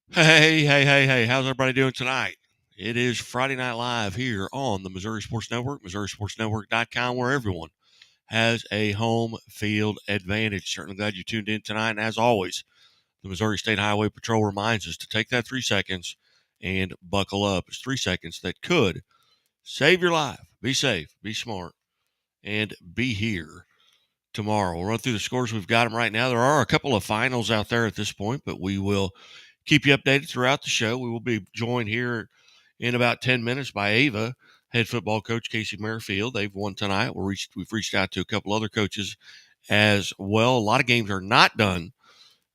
Hey, how's everybody doing tonight? It is Friday Night Live here on the Missouri Sports Network, MissouriSportsNetwork.com, where everyone has a home field advantage. Certainly glad you tuned in tonight. And as always, the Missouri State Highway Patrol reminds us to take that 3 seconds and buckle up. It's 3 seconds that could save your life. Be safe, be smart, and be here tomorrow. We'll run through the scores. We've got them right now. There are a couple of finals out there at this point, but we will keep you updated throughout the show. We will be joined here in about 10 minutes by Ava, head football coach Casey Merrifield. They've won tonight. We've reached out to a couple other coaches as well. A lot of games are not done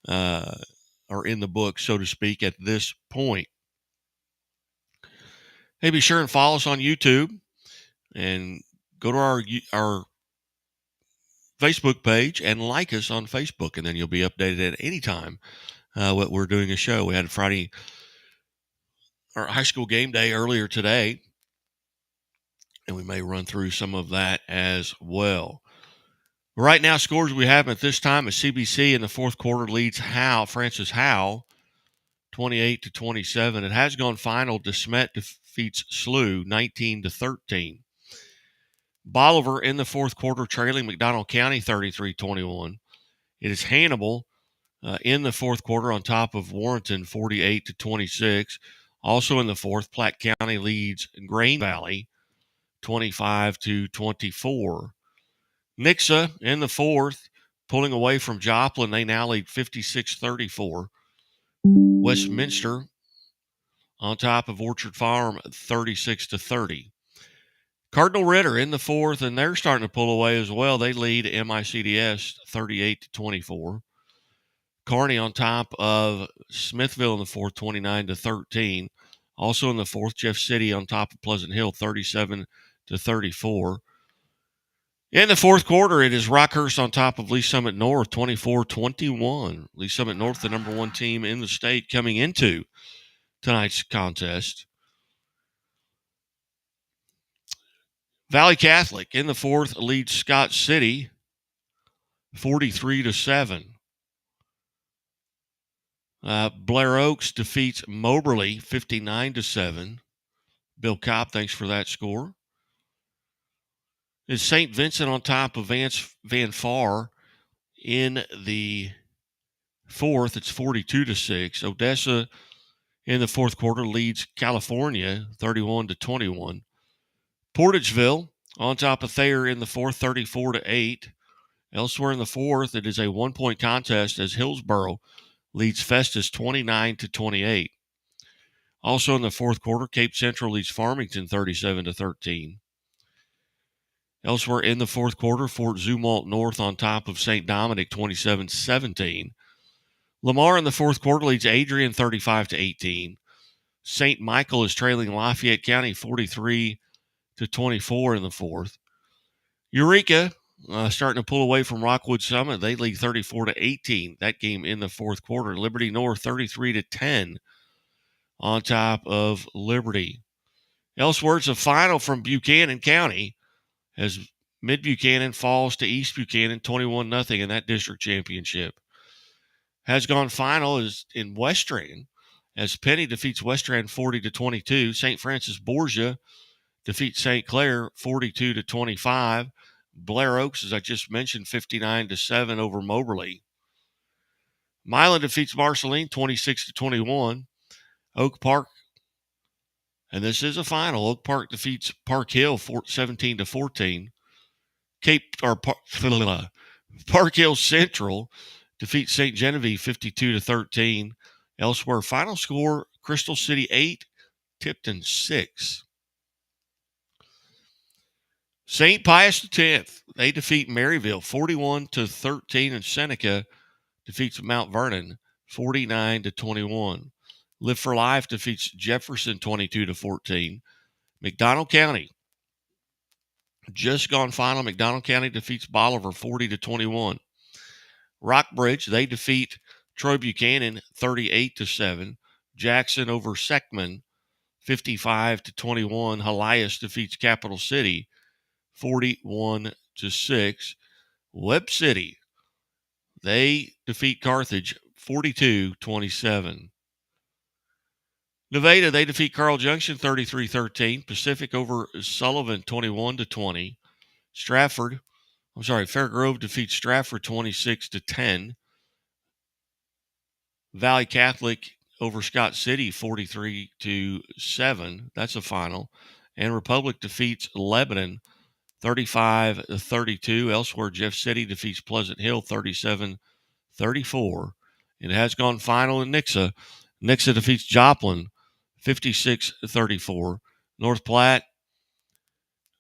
or in the book, so to speak, at this point. Hey, be sure and follow us on YouTube and go to our Facebook page and like us on Facebook, and then you'll be updated at any time what we're doing a show. We had Friday, our high school game day earlier today, and we may run through some of that as well. Right now, scores we have at this time is CBC in the fourth quarter leads Francis Howe, 28-27. It has gone final. DeSmet defeats SLU 19-13. Bolivar in the fourth quarter trailing McDonald County 33-21. It is Hannibal in the fourth quarter on top of Warrenton 48-26. Also in the fourth, Platte County leads Grain Valley 25-24. Nixa in the fourth, pulling away from Joplin. They now lead 56-34. Westminster on top of Orchard Farm 36-30. Cardinal Ritter in the fourth, and they're starting to pull away as well. They lead MICDS 38-24. Kearney on top of Smithville in the fourth, 29-13. Also in the fourth, Jeff City on top of Pleasant Hill, 37-34. In the fourth quarter, it is Rockhurst on top of Lee Summit North, 24-21. Lee Summit North, the number one team in the state coming into tonight's contest. Valley Catholic in the fourth leads Scott City, 43-7. Blair Oaks defeats Moberly 59-7. Bill Cobb, thanks for that score. It's St. Vincent on top of Van Far in the fourth. It's 42-6. Odessa in the fourth quarter leads California 31-21. Portageville on top of Thayer in the fourth, 34-8. Elsewhere in the fourth, it is a one-point contest as Hillsboro leads Festus 29-28. Also in the fourth quarter, Cape Central leads Farmington 37-13. Elsewhere in the fourth quarter, Fort Zumwalt North on top of St. Dominic 27-17. Lamar in the fourth quarter leads Adrian 35-18. St. Michael is trailing Lafayette County 43-24 in the fourth. Eureka starting to pull away from Rockwood Summit. They lead 34-18. That game in the fourth quarter. Liberty North 33-10 on top of Liberty. Elsewhere, it's a final from Buchanan County as Mid-Buchanan falls to East Buchanan 21-0 in that district championship. Has gone final is in Western as Penny defeats Western 40-22. St. Francis Borgia defeats St. Clair 42-25. Blair Oaks, as I just mentioned, 59-7 over Moberly. Milan defeats Marceline 26-21. Oak Park, and this is a final. Oak Park defeats Park Hill 17-14. Park Hill Central defeats St. Genevieve 52-13. Elsewhere, final score: Crystal City 8, Tipton 6. St. Pius X, they defeat Maryville 41-13, and Seneca defeats Mount Vernon 49-21. Live for Life defeats Jefferson 22-14. McDonald County just gone final. McDonald County defeats Bolivar 40-21. Rockbridge, they defeat Troy Buchanan 38-7. Jackson over Seckman 55-21. Helias defeats Capital City 41-6. Webb City, they defeat Carthage 42-27. Nevada, they defeat Carl Junction 33-13. Pacific over Sullivan 21-20. Fair Grove defeats Stratford 26-10. Valley Catholic over Scott City 43-7. That's a final. And Republic defeats Lebanon 35-32. Elsewhere, Jeff City defeats Pleasant Hill 37-34. It has gone final in Nixa. Nixa defeats Joplin 56-34. North Platte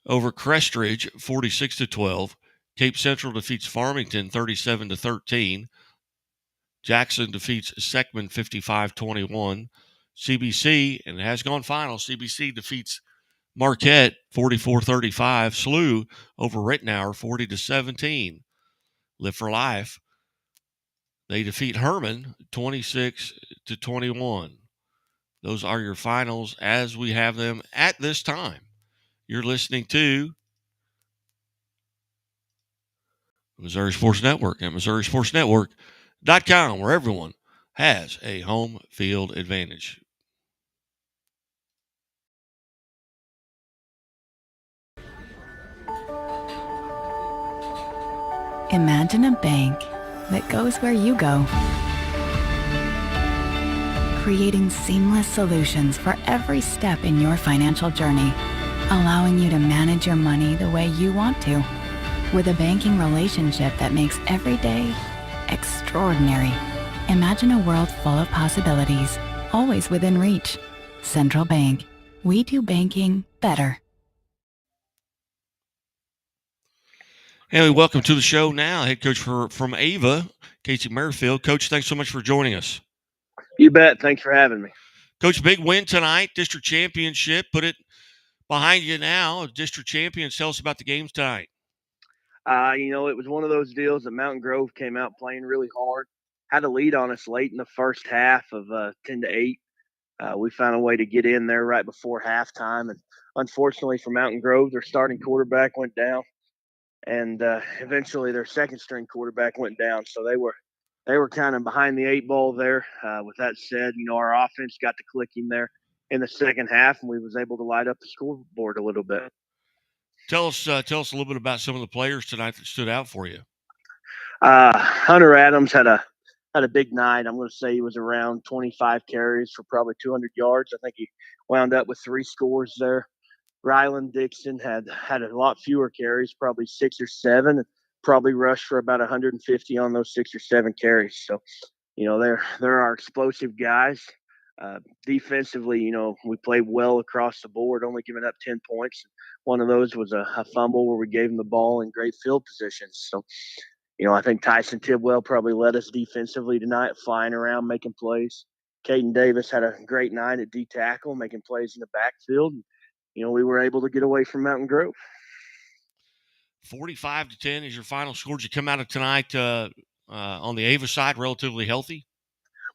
over Crestridge 46-12. Cape Central defeats Farmington 37-13. Jackson defeats Seckman 55-21. CBC, and it has gone final, CBC defeats Marquette 44-35. SLU over Rittenhour 40-17. Live for Life, they defeat Herman 26-21. Those are your finals as we have them at this time. You're listening to Missouri Sports Network at MissouriSportsNetwork.com, where everyone has a home field advantage. Imagine a bank that goes where you go, creating seamless solutions for every step in your financial journey, allowing you to manage your money the way you want to, with a banking relationship that makes every day extraordinary. Imagine a world full of possibilities, always within reach. Central Bank. We do banking better. And welcome to the show now, head coach from Ava, Casey Merrifield. Coach, thanks so much for joining us. You bet. Thanks for having me. Coach, big win tonight, district championship. Put it behind you now. District champions, tell us about the games tonight. It was one of those deals that Mountain Grove came out playing really hard, had a lead on us late in the first half of 10-8. We found a way to get in there right before halftime, and unfortunately for Mountain Grove, their starting quarterback went down, and eventually their second string quarterback went down. So they were kind of behind the eight ball there. With that said, our offense got to clicking there in the second half, and we was able to light up the scoreboard a little bit. Tell us a little bit about some of the players tonight that stood out for you. Hunter Adams had a big night. I'm going to say he was around 25 carries for probably 200 yards. I think he wound up with 3 scores there. Ryland Dixon had a lot fewer carries, probably 6 or 7, and probably rushed for about 150 on those 6 or 7 carries. So, they're our explosive guys. Defensively, we played well across the board, only giving up 10 points. One of those was a fumble where we gave them the ball in great field positions. So, I think Tyson Tidwell probably led us defensively tonight, flying around, making plays. Caden Davis had a great night at D tackle, making plays in the backfield. We were able to get away from Mountain Grove. 45-10 is your final score. Did you come out of tonight on the Ava side relatively healthy?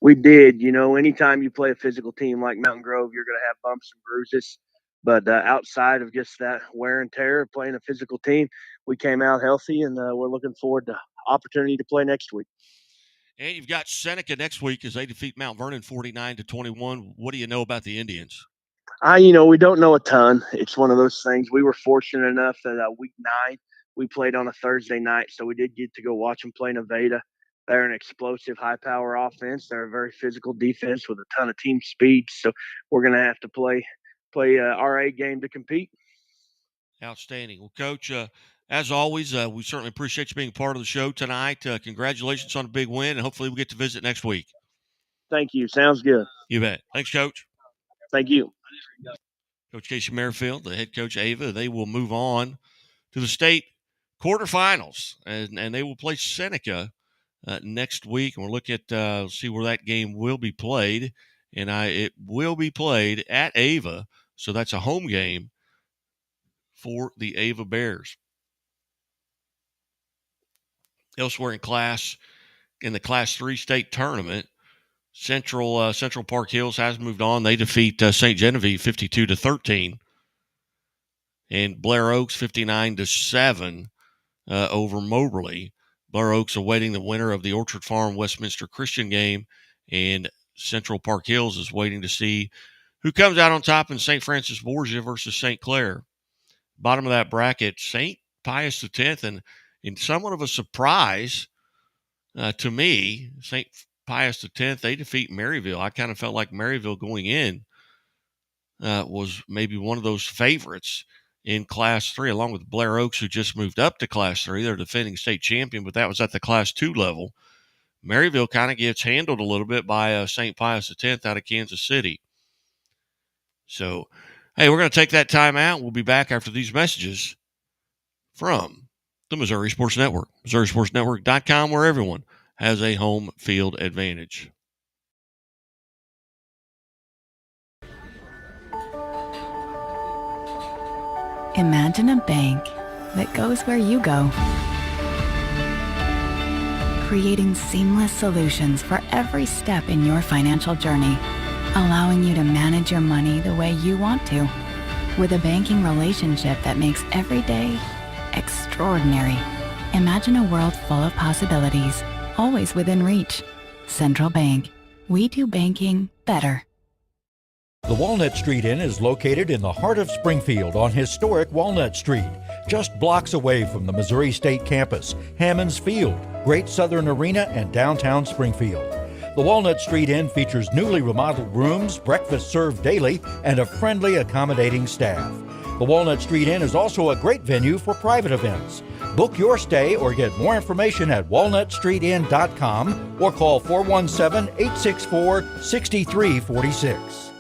We did. Anytime you play a physical team like Mountain Grove, you're going to have bumps and bruises. But outside of just that wear and tear of playing a physical team, we came out healthy, and we're looking forward to opportunity to play next week. And you've got Seneca next week as they defeat Mount Vernon 49-21. What do you know about the Indians? We don't know a ton. It's one of those things. We were fortunate enough that week 9 we played on a Thursday night, so we did get to go watch them play Nevada. They're an explosive, high-power offense. They're a very physical defense with a ton of team speed. So we're going to have to play our A game to compete. Outstanding. Well, Coach, as always, we certainly appreciate you being part of the show tonight. Congratulations on a big win, and hopefully we'll get to visit next week. Thank you. Sounds good. You bet. Thanks, Coach. Thank you. Coach Casey Merrifield, the head coach Ava, they will move on to the state quarterfinals, and they will play Seneca next week. And we'll look at see where that game will be played, and it will be played at Ava, so that's a home game for the Ava Bears. Elsewhere in the Class 3 state tournament, Central Park Hills has moved on. They defeat St. Genevieve 52-13, and Blair Oaks 59-7 over Moberly. Blair Oaks awaiting the winner of the Orchard Farm Westminster Christian game, and Central Park Hills is waiting to see Who comes out on top in St. Francis Borgia versus St. Clair? Bottom of that bracket, St. Pius X, and in somewhat of a surprise to me, St. Pius X, they defeat Maryville. I kind of felt like Maryville going in was maybe one of those favorites in Class 3, along with Blair Oaks, who just moved up to Class 3. They're defending state champion, but that was at the Class 2 level. Maryville kind of gets handled a little bit by St. Pius X out of Kansas City. So, hey, we're going to take that time out. We'll be back after these messages from the Missouri Sports Network, MissouriSportsNetwork.com, where everyone has a home field advantage. Imagine a bank that goes where you go, creating seamless solutions for every step in your financial journey, allowing you to manage your money the way you want to, with a banking relationship that makes every day extraordinary. Imagine a world full of possibilities, always within reach. Central Bank. We do banking better. The Walnut Street Inn is located in the heart of Springfield on historic Walnut Street, just blocks away from the Missouri State Campus, Hammonds Field, Great Southern Arena, and downtown Springfield. The Walnut Street Inn features newly remodeled rooms, breakfast served daily, and a friendly, accommodating staff. The Walnut Street Inn is also a great venue for private events. Book your stay or get more information at walnutstreetinn.com or call 417-864-6346.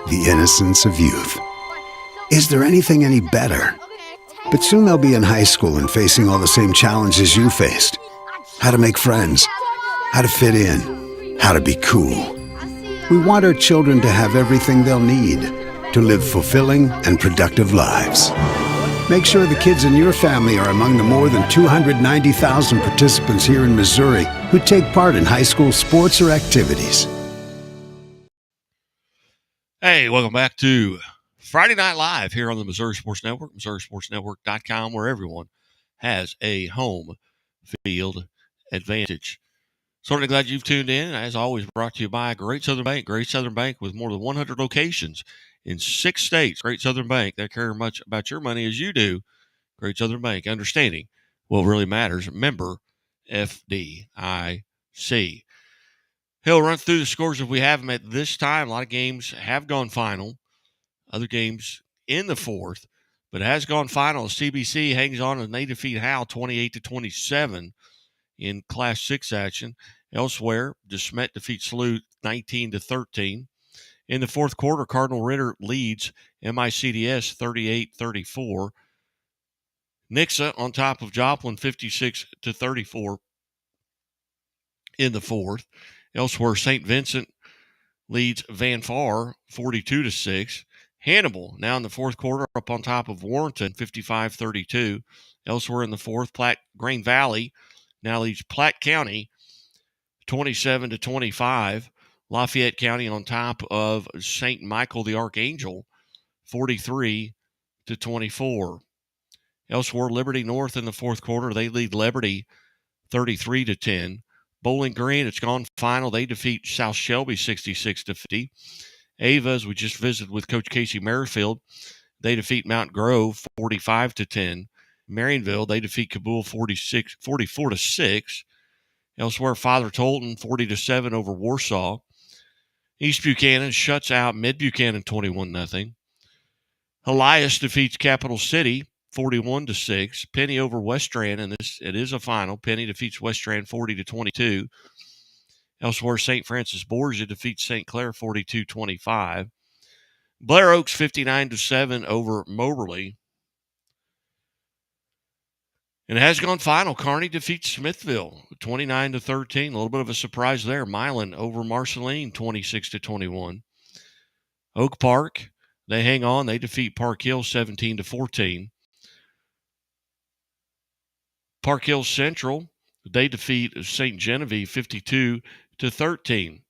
The innocence of youth. Is there anything any better? But soon they'll be in high school and facing all the same challenges you faced. How to make friends, how to fit in, how to be cool. We want our children to have everything they'll need to live fulfilling and productive lives. Make sure the kids in your family are among the more than 290,000 participants here in Missouri who take part in high school sports or activities. Hey, welcome back to Friday Night Live here on the Missouri Sports Network, MissouriSportsNetwork.com, where everyone has a home field advantage. Certainly glad you've tuned in. As always, brought to you by Great Southern Bank. Great Southern Bank with more than 100 locations in 6 states. Great Southern Bank, they care much about your money as you do. Great Southern Bank, understanding what really matters. Member FDIC. He'll run through the scores if we have them at this time. A lot of games have gone final. Other games in the fourth, but it has gone final. CBC hangs on and they defeat Howell 28-27 in Class 6 action. Elsewhere, DeSmet defeats Salute 19-13. In the fourth quarter, Cardinal Ritter leads MICDS 38-34. Nixa on top of Joplin 56-34 in the fourth. Elsewhere, St. Vincent leads Van Far 42-6. Hannibal now in the fourth quarter up on top of Warrenton 55-32. Elsewhere in the fourth, Green Valley now leads Platte County 27-25. Lafayette County on top of St. Michael the Archangel 43-24. Elsewhere, Liberty North in the fourth quarter, they lead Liberty 33-10. Bowling Green, it's gone final. They defeat South Shelby 66-50. Ava, as we just visited with Coach Casey Merrifield, they defeat Mount Grove 45-10. Marionville, they defeat Kabul 44-6. Elsewhere, Father Tolton 40-7 over Warsaw. East Buchanan shuts out Mid Buchanan 21-0. Elias defeats Capital City 41-6. Penny over West Strand, and it is a final. Penny defeats West Strand 40-22. Elsewhere, St. Francis Borgia defeats St. Clair 42-25. Blair Oaks 59-7 over Moberly. And it has gone final. Kearney defeats Smithville 29-13. A little bit of a surprise there. Milan over Marceline 26-21. Oak Park, they hang on. They defeat Park Hill 17-14. Park Hill Central, they defeat St. Genevieve 52-13.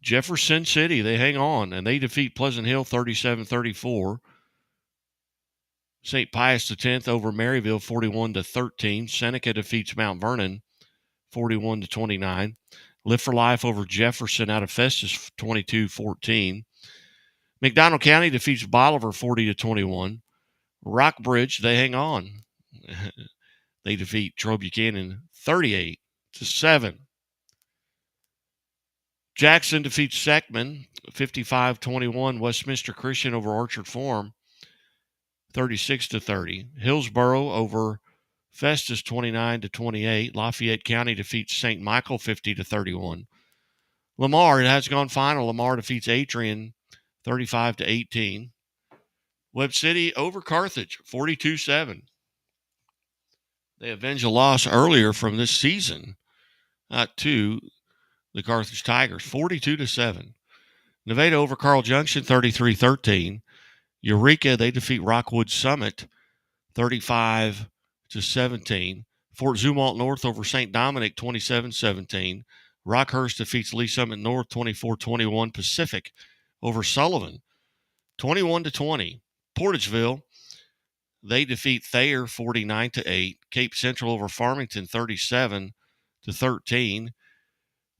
Jefferson City, they hang on, and they defeat Pleasant Hill 37-34. St. Pius X over Maryville 41-13. Seneca defeats Mount Vernon 41-29. Live for Life over Jefferson out of Festus 22-14. McDonald County defeats Bolivar 40-21. Rockbridge, they hang on. They defeat Troy Buchanan 38-7. Jackson defeats Seckman 55-21. Westminster Christian over Orchard Farm 36-30. Hillsboro over Festus 29-28. Lafayette County defeats St. Michael 50-31. Lamar, it has gone final. Lamar defeats Adrian 35-18. Webb City over Carthage 42-7. They avenged a loss earlier from this season to the Carthage Tigers 42-7. Nevada over Carl Junction 33-13. Eureka, they defeat Rockwood Summit 35-17. Fort Zumwalt North over St. Dominic 27-17. Rockhurst defeats Lee Summit North 24-21. Pacific over Sullivan 21-20. Portageville, they defeat Thayer 49-8. Cape Central over Farmington 37-13.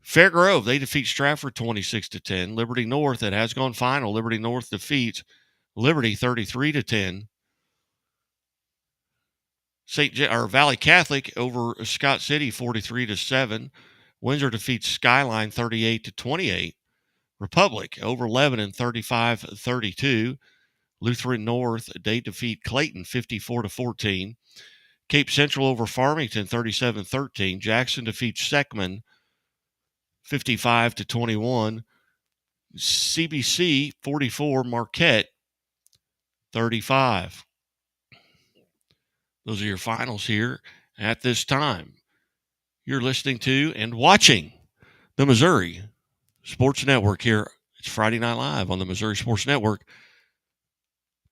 Fairgrove, they defeat Stratford 26-10. Liberty North, it has gone final. Liberty North defeats Liberty 33-10. Valley Catholic over Scott City 43-7. Windsor defeats Skyline 38-28. Republic over Lebanon 35-32. Lutheran North, they defeat Clayton 54-14. Cape Central over Farmington 37-13. Jackson defeats Seckman 55-21. CBC 44, Marquette 35. Those are your finals here at this time. You're listening to and watching the Missouri Sports Network here. It's Friday Night Live on the Missouri Sports Network.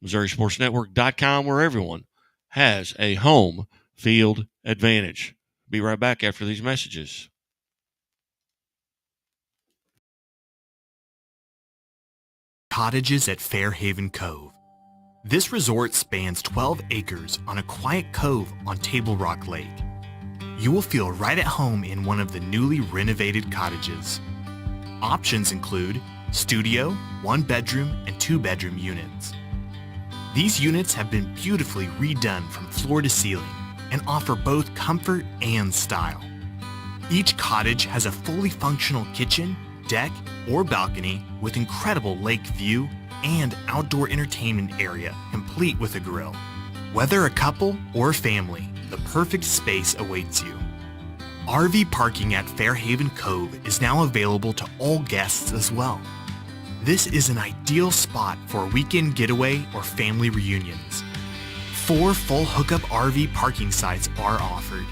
MissouriSportsNetwork.com, where everyone has a home field advantage. Be right back after these messages. Cottages at Fairhaven Cove. This resort spans 12 acres on a quiet cove on Table Rock Lake. You will feel right at home in one of the newly renovated cottages. Options include studio, 1-bedroom, and 2-bedroom units. These units have been beautifully redone from floor to ceiling and offer both comfort and style. Each cottage has a fully functional kitchen, deck, or balcony with incredible lake view and outdoor entertainment area complete with a grill. Whether a couple or family, the perfect space awaits you. RV parking at Fairhaven Cove is now available to all guests as well. This is an ideal spot for a weekend getaway or family reunions. 4 full hookup RV parking sites are offered.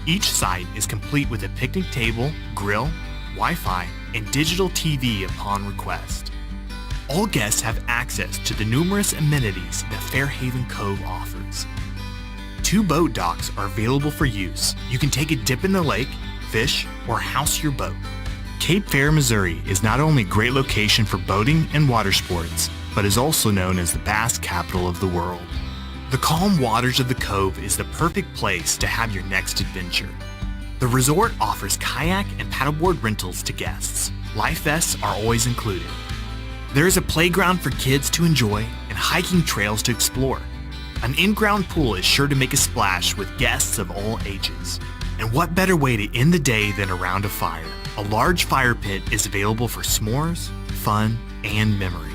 Each site is complete with a picnic table, grill, Wi-Fi, and digital TV upon request. All guests have access to the numerous amenities that Fairhaven Cove offers. 2 boat docks are available for use. You can take a dip in the lake, fish, or house your boat. Cape Fear, Missouri is not only a great location for boating and water sports, but is also known as the bass capital of the world. The calm waters of the Cove is the perfect place to have your next adventure. The resort offers kayak and paddleboard rentals to guests. Life vests are always included. There is a playground for kids to enjoy and hiking trails to explore. An in-ground pool is sure to make a splash with guests of all ages. And what better way to end the day than around a fire? A large fire pit is available for s'mores, fun, and memories.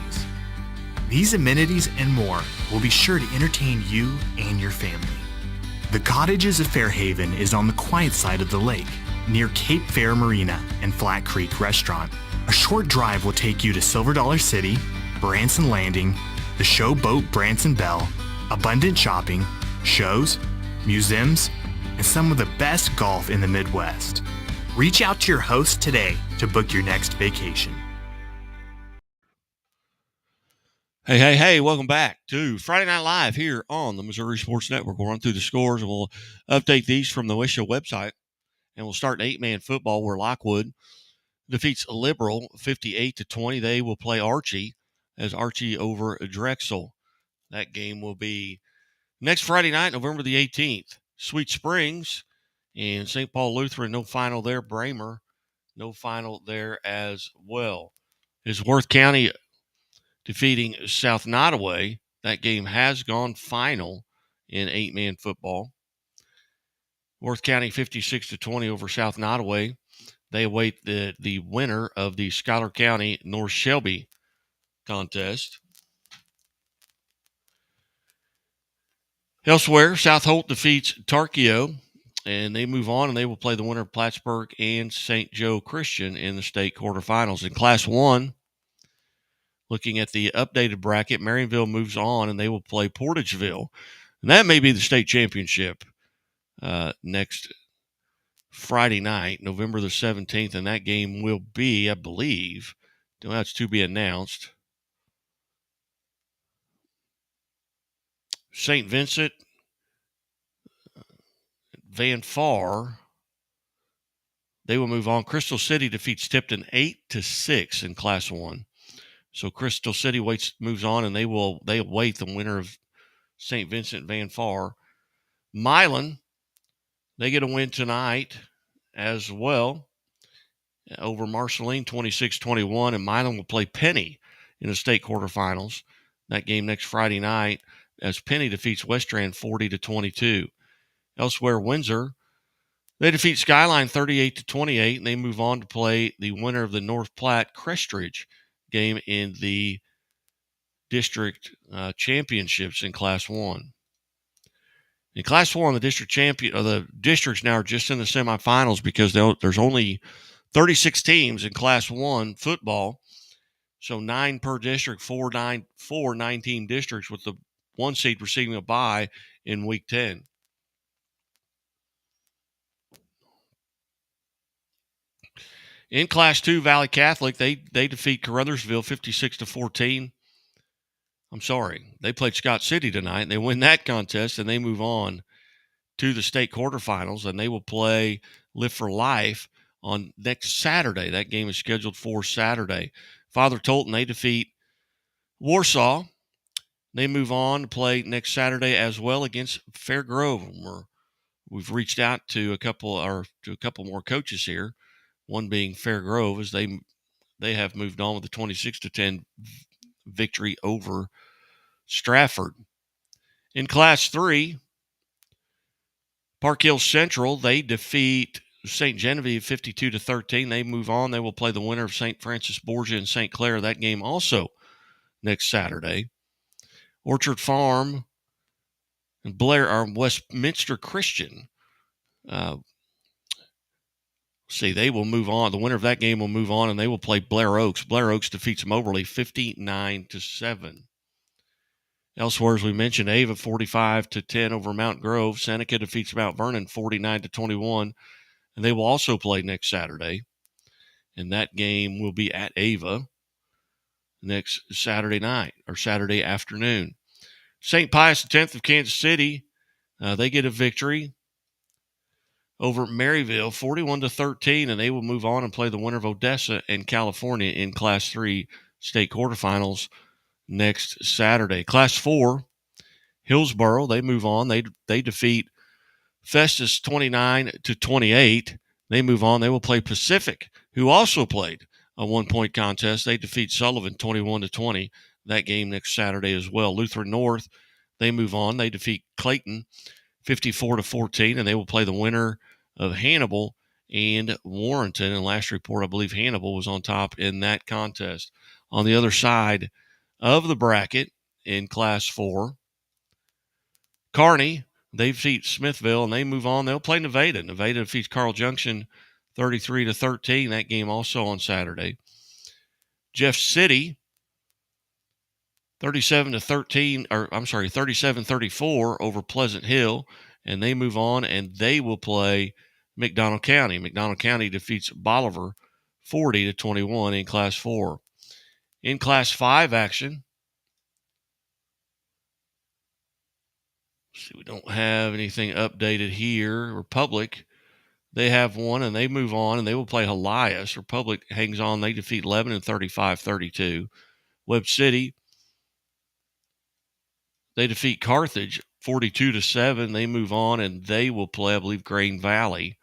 These amenities and more will be sure to entertain you and your family. The Cottages of Fairhaven is on the quiet side of the lake, near Cape Fear Marina and Flat Creek Restaurant. A short drive will take you to Silver Dollar City, Branson Landing, the show boat Branson Bell, abundant shopping, shows, museums, and some of the best golf in the Midwest. Reach out to your host today to book your next vacation. Hey, welcome back to Friday Night Live here on the Missouri Sports Network. We'll run through the scores and we'll update these from the Wisho website. And we'll start in 8-man football where Lockwood defeats Liberal 58-20. They will play Archie as Archie over Drexel. That game will be next Friday night, November the 18th. Sweet Springs and St. Paul Lutheran, no final there. Bramer No final there as well. Is Worth County defeating South Nottoway. That game has gone final in 8-man football. Worth County 56-20 over South Nottoway. They await the winner of the Schuyler County North Shelby contest. Elsewhere, South Holt defeats Tarkio, and they move on, and they will play the winner of Plattsburgh and St. Joe Christian in the state quarterfinals. In Class 1, looking at the updated bracket, Marionville moves on, and they will play Portageville. And that may be the state championship next Friday night, November the 17th, and that game will be, I believe, that's to be announced, St. Vincent, Van Far. They will move on. Crystal City defeats Tipton 8-6 in Class 1. So Crystal City moves on, and they await the winner of St. Vincent Van Far. Milan, they get a win tonight as well over Marceline 26-21, and Milan will play Penny in the state quarterfinals. That game next Friday night as Penny defeats Westrand 40-22. Elsewhere, Windsor, they defeat Skyline 38-28, and they move on to play the winner of the North Platte Crestridge game in the district championships in Class 1. In Class 1, the districts now are just in the semifinals because there's only 36 teams in Class 1 football, so 9 per district, 4 9-team districts, with the 1 seed receiving a bye in Week 10. In Class 2, Valley Catholic, they defeat Caruthersville 56-14. I'm sorry, they played Scott City tonight, and they win that contest, and they move on to the state quarterfinals, and they will play Live for Life on next Saturday. That game is scheduled for Saturday. Father Tolton, they defeat Warsaw. They move on to play next Saturday as well against Fair Grove. We've reached out to a couple more coaches here, one being Fair Grove, as they have moved on with a 26-10 victory over Stratford. In Class 3, Park Hill Central, they defeat St. Genevieve 52-13. They move on. They will play the winner of St. Francis Borgia and St. Clair. That game also next Saturday. Orchard Farm and Westminster Christian. They will move on. The winner of that game will move on, and they will play Blair Oaks. Blair Oaks defeats Moberly 59-7. Elsewhere, as we mentioned, Ava 45-10 over Mount Grove. Seneca defeats Mount Vernon 49-21, and they will also play next Saturday. And that game will be at Ava next Saturday night or Saturday afternoon. St. Pius X of Kansas City, they get a victory over Maryville 41-13, and they will move on and play the winner of Odessa and California in Class 3 state quarterfinals next Saturday. Class 4, Hillsboro, they move on. They defeat Festus 29-28. They move on. They will play Pacific, who also played a 1-point contest. They defeat Sullivan 21-20. That game next Saturday as well. Lutheran North, they move on. They defeat Clayton 54-14, and they will play the winner of Hannibal and Warrenton. And last report, I believe Hannibal was on top in that contest. On the other side of the bracket in Class 4, Kearney, they defeat Smithville, and they move on. They'll play Nevada. Nevada defeats Carl Junction 33-13. That game also on Saturday. Jeff City, 37-34 over Pleasant Hill, and they move on, and they will play McDonald County. McDonald County defeats Bolivar 40-21 in Class 4. In Class 5 action, we don't have anything updated here. Republic, they have one, and they move on, and they will play Helias. Republic hangs on. They defeat Lebanon 35-32. Webb City, they defeat Carthage 42-7. They move on, and they will play, I believe, Grain Valley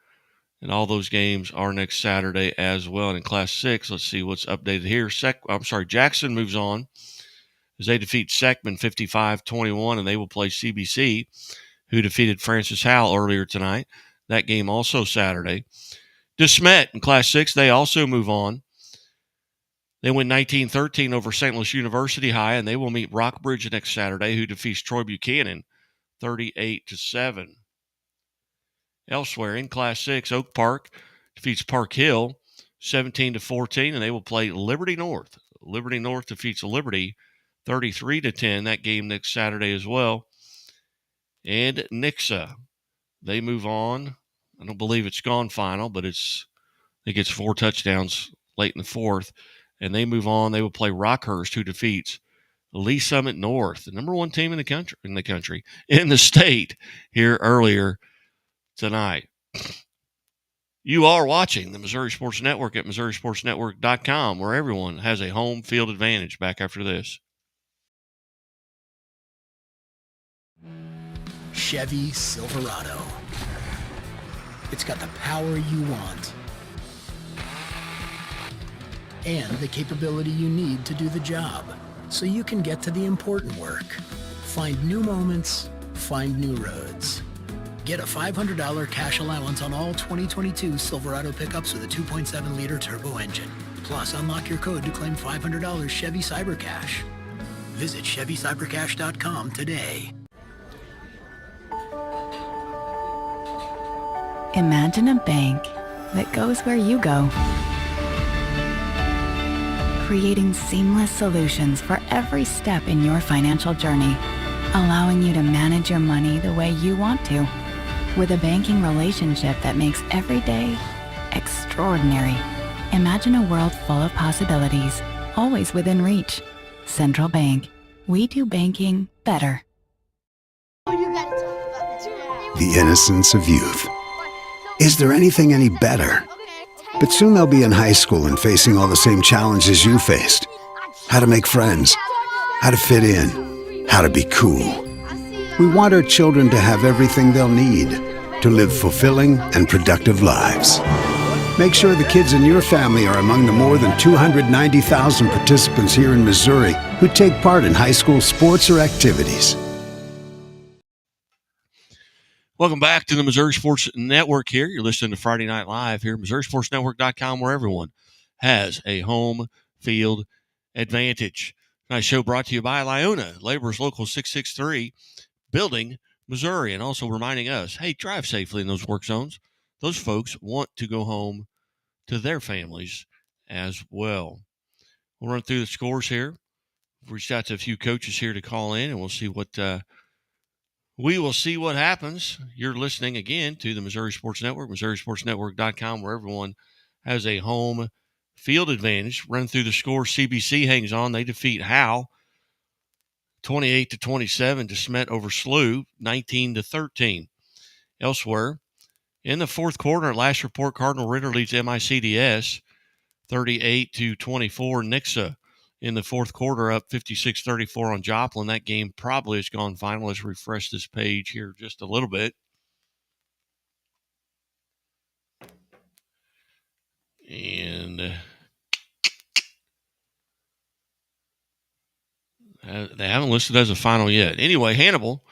And all those games are next Saturday as well. And in Class 6, let's see what's updated here. Jackson moves on as they defeat Seckman 55-21, and they will play CBC, who defeated Francis Howell earlier tonight. That game also Saturday. DeSmet in Class 6, they also move on. They win 19-13 over St. Louis University High, and they will meet Rockbridge next Saturday, who defeats Troy Buchanan 38-7. Elsewhere in Class 6, Oak Park defeats Park Hill 17-14, and they will play Liberty North. Liberty North defeats Liberty 33-10. That game next Saturday as well. And Nixa, they move on. I don't believe it's gone final, but I think it's 4 touchdowns late in the fourth. And they move on. They will play Rockhurst, who defeats Lee Summit North, the number 1 team in the state here earlier tonight. You are watching the Missouri Sports Network at MissouriSportsNetwork.com, where everyone has a home field advantage. Back after this. Chevy Silverado. It's got the power you want and the capability you need to do the job, so you can get to the important work. Find new moments, find new roads. Get a $500 cash allowance on all 2022 Silverado pickups with a 2.7-liter turbo engine. Plus, unlock your code to claim $500 Chevy CyberCash. Visit ChevyCyberCash.com today. Imagine a bank that goes where you go, creating seamless solutions for every step in your financial journey, allowing you to manage your money the way you want to, with a banking relationship that makes every day extraordinary. Imagine a world full of possibilities, always within reach. Central Bank. We do banking better. The innocence of youth. Is there anything any better? But soon they'll be in high school and facing all the same challenges you faced. How to make friends, how to fit in, how to be cool. We want our children to have everything they'll need to live fulfilling and productive lives. Make sure the kids in your family are among the more than 290,000 participants here in Missouri who take part in high school sports or activities. Welcome back to the Missouri Sports Network here. You're listening to Friday Night Live here, MissouriSportsNetwork.com, where everyone has a home field advantage. Tonight's show brought to you by Lyona, Laborers Local 663, Building, Missouri, and also reminding us, hey, drive safely in those work zones. Those folks want to go home to their families as well. We'll run through the scores here. We've reached out to a few coaches here to call in, and we'll see what happens. You're listening again to the Missouri Sports Network, MissouriSportsNetwork.com, where everyone has a home field advantage. Run through the score. CBC hangs on. They defeat Howe 28-27. DeSmet over SLU 19-13. Elsewhere, in the fourth quarter, at last report, Cardinal Ritter leads MICDS 38-24. Nixa in the fourth quarter up 56-34 on Joplin. That game probably has gone final. Let's refresh this page here just a little bit. And they haven't listed as a final yet. Anyway, Hannibal,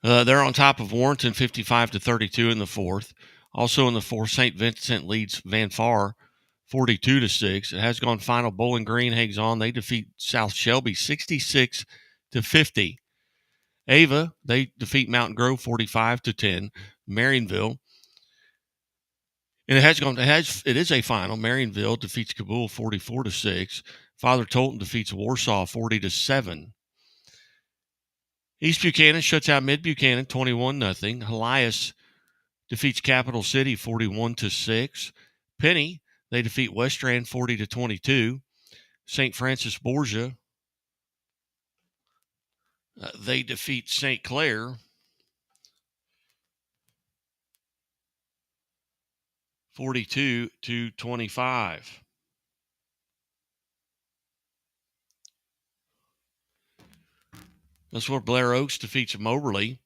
they're on top of Warrenton 55-32 in the fourth. Also in the fourth, St. Vincent leads Van Far 42-6. It has gone final. Bowling Green hangs on. They defeat South Shelby 66-50. Ava, they defeat Mountain Grove 45-10. Marionville, and it is a final. Marionville defeats Kabul 44-6. Father Tolton defeats Warsaw 40-7. East Buchanan shuts out Mid Buchanan 21-0. Elias defeats Capital City 41-6. Penny, they defeat West Strand 40-22. St. Francis Borgia, they defeat St. Clair 42-25. That's where Blair Oaks defeats Moberly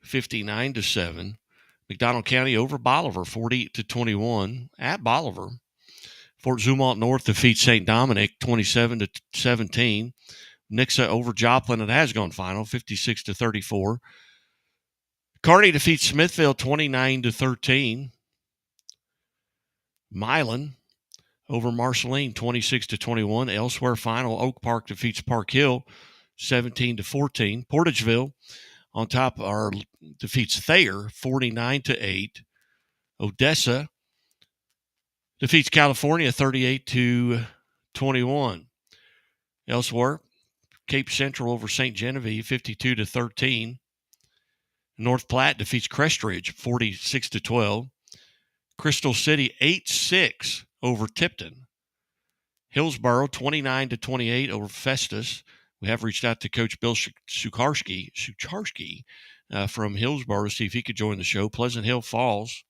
59-7. McDonald County over Bolivar, 40-21 at Bolivar. Fort Zumwalt North defeats St. Dominic, 27-17. Nixa over Joplin at Hasgon final, 56-34. Kearney defeats Smithville, 29-13. Milan over Marceline, 26-21. Elsewhere final, Oak Park defeats Park Hill, 17-14. Portageville on top defeats Thayer, 49-8. Odessa defeats California, 38-21. Elsewhere, Cape Central over St. Genevieve, 52-13. North Platte defeats Crestridge, 46-12. Crystal City, 8-6 over Tipton. Hillsboro, 29-28 over Festus. We have reached out to Coach Bill Sucharski from Hillsboro to see if he could join the show. Pleasant Hill Falls,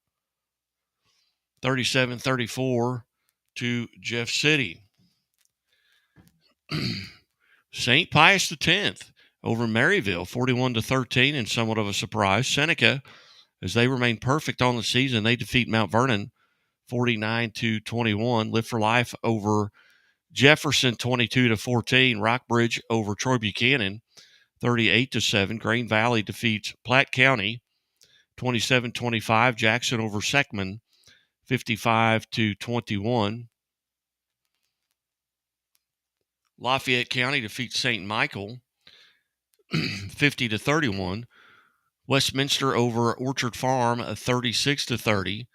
37-34 to Jeff City. St. Pius X over Maryville, 41-13, and somewhat of a surprise. Seneca, as they remain perfect on the season, they defeat Mount Vernon, 49-21. Live for Life over Jefferson, 22-14. Rockbridge over Troy Buchanan, 38-7. Green Valley defeats Platte County, 27-25. Jackson over Seckman, 55-21. Lafayette County defeats St. Michael, 50-31. Westminster over Orchard Farm, 36-30.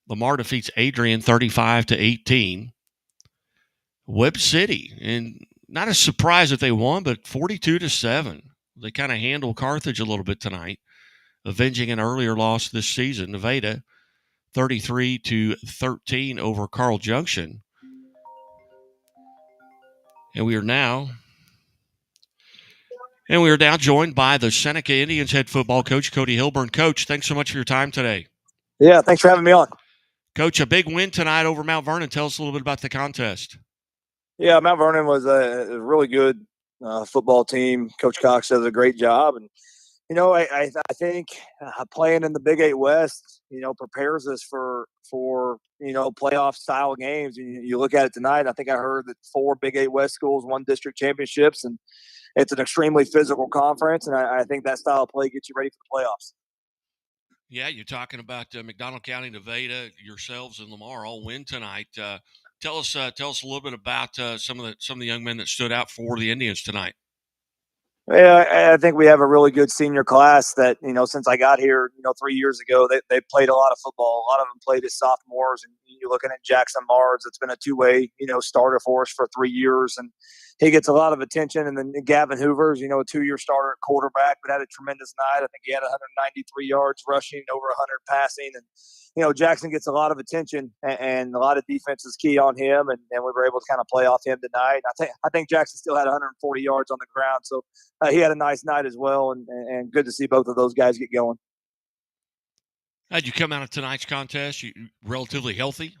Lamar defeats Adrian, 35-18. Webb City, and not a surprise that they won, but 42-7. They kind of handled Carthage a little bit tonight, avenging an earlier loss this season. Nevada, 33-13 over Carl Junction. And we are now joined by the Seneca Indians head football coach, Cody Hilburn. Coach, thanks so much for your time today. Yeah, thanks for having me on. Coach, a big win tonight over Mount Vernon. Tell us a little bit about the contest. Yeah, Mount Vernon was a really good football team. Coach Cox does a great job. And, I think playing in the Big 8 West, prepares us for playoff style games. You look at it tonight, I think I heard that 4 Big 8 West schools won district championships, and it's an extremely physical conference. And I think that style of play gets you ready for the playoffs. Yeah, you're talking about McDonald County, Nevada, yourselves, and Lamar all win tonight. Tell us a little bit about some of the young men that stood out for the Indians tonight. Yeah, I think we have a really good senior class that, since I got here, 3 years ago, they played a lot of football. A lot of them played as sophomores. And you're looking at Jackson Mars. It's been a two-way, starter for us for 3 years. And he gets a lot of attention. And then Gavin Hoover's, a 2-year starter at quarterback, but had a tremendous night. I think he had 193 yards rushing, over 100 passing. And, Jackson gets a lot of attention, and a lot of defense is key on him. And we were able to kind of play off him tonight. I think Jackson still had 140 yards on the ground. So he had a nice night as well, and good to see both of those guys get going. How'd you come out of tonight's contest? You relatively healthy?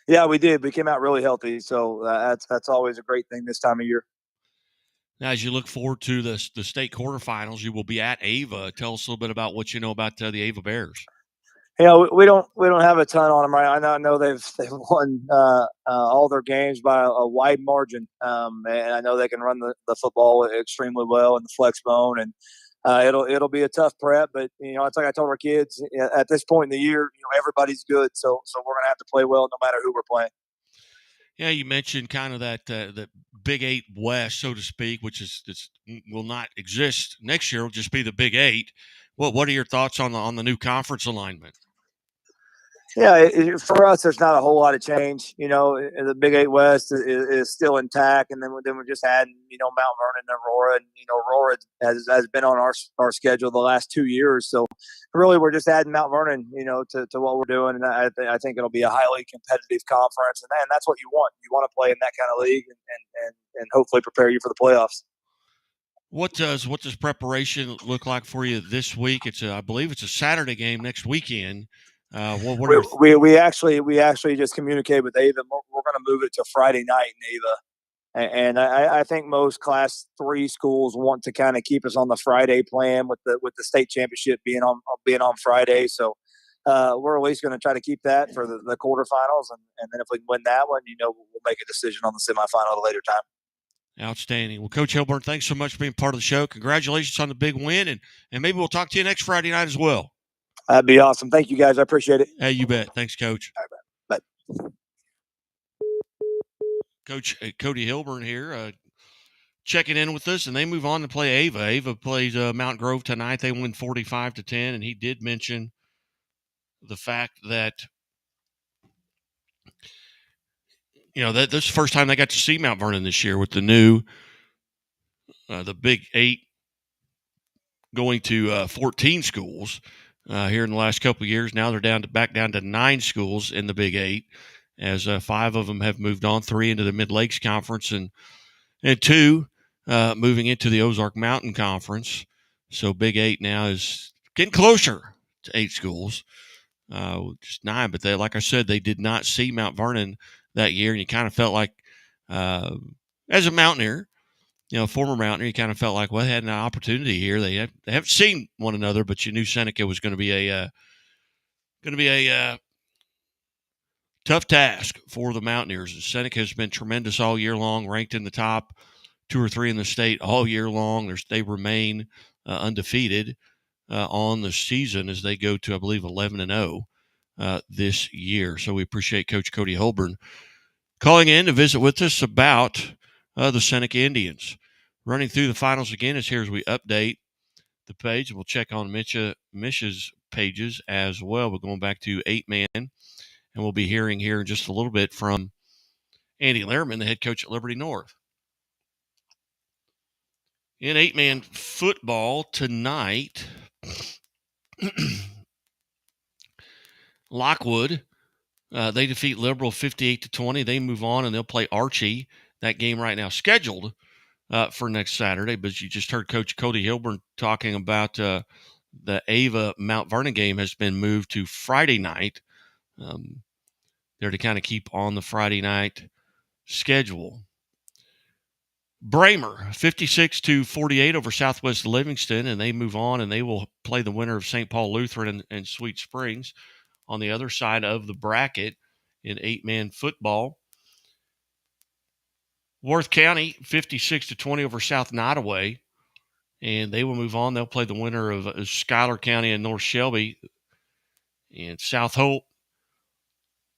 Yeah, we did. We came out really healthy, so that's always a great thing this time of year. Now, as you look forward to the state quarterfinals, you will be at Ava. Tell us a little bit about what you know about the Ava Bears. Yeah, we don't have a ton on them right. I know they've won all their games by a wide margin, and I know they can run the football extremely well in the flex bone, and it'll be a tough prep. But it's like I told our kids at this point in the year, everybody's good, so we're gonna have to play well no matter who we're playing. Yeah, you mentioned kind of that the Big 8 West, so to speak, which will not exist next year. It'll just be the Big 8. What are your thoughts on the new conference alignment? Yeah, for us, there's not a whole lot of change. The Big 8 West is still intact, and then we're just adding, Mount Vernon and Aurora, and Aurora has been on our schedule the last 2 years. So really, we're just adding Mount Vernon, to what we're doing, and I think it'll be a highly competitive conference, and that's what you want. You want to play in that kind of league, and hopefully prepare you for the playoffs. What does preparation look like for you this week? I believe it's a Saturday game next weekend. We actually just communicated with Ava. We're going to move it to Friday night in Ava. And I think most Class 3 schools want to kind of keep us on the Friday plan with the state championship being on Friday. So we're at least going to try to keep that for the quarterfinals, and then if we can win that one, we'll make a decision on the semifinal at a later time. Outstanding. Well, Coach Hilburn, thanks so much for being part of the show. Congratulations on the big win, and maybe we'll talk to you next Friday night as well. That'd be awesome. Thank you, guys. I appreciate it. Hey, you bet. Thanks, Coach. All right, bye. Coach Cody Hilburn here checking in with us, and they move on to play Ava. Ava plays Mount Grove tonight. They win 45-10, and he did mention the fact that that this is the first time they got to see Mount Vernon this year with the new the Big 8 going to 14 schools here in the last couple of years. Now they're back down to 9 schools in the Big 8, as 5 of them have moved on, 3 into the Mid-Lakes Conference and 2 moving into the Ozark Mountain Conference. So Big 8 now is getting closer to 8 schools, just 9. But like I said, they did not see Mount Vernon that year, and you kind of felt like, as a Mountaineer, former Mountaineer, you kind of felt like, well, they had an opportunity here. They haven't seen one another, but you knew Seneca was going to be a tough task for the Mountaineers. And Seneca has been tremendous all year long, ranked in the top 2 or 3 in the state all year long. They remain undefeated on the season as they go to, I believe, 11-0 this year. So we appreciate Coach Cody Hilburn calling in to visit with us about the Seneca Indians. Running through the finals again is here as we update the page. We'll check on Mish's pages as well. We're going back to 8-man, and we'll be hearing here in just a little bit from Andy Lehrman, the head coach at Liberty North. In 8-man football tonight, Lockwood, they defeat Liberal 58-20. They move on, and they'll play Archie. That game right now scheduled for next Saturday. But you just heard Coach Cody Hilburn talking about the Ava Mount Vernon game has been moved to Friday night. They're to kind of keep on the Friday night schedule. Bramer, 56-48 over Southwest Livingston, and they move on, and they will play the winner of St. Paul Lutheran and Sweet Springs on the other side of the bracket in 8-man football. Worth County, 56-20 over South Nottoway, and they will move on. They'll play the winner of Schuyler County and North Shelby. And South Hope,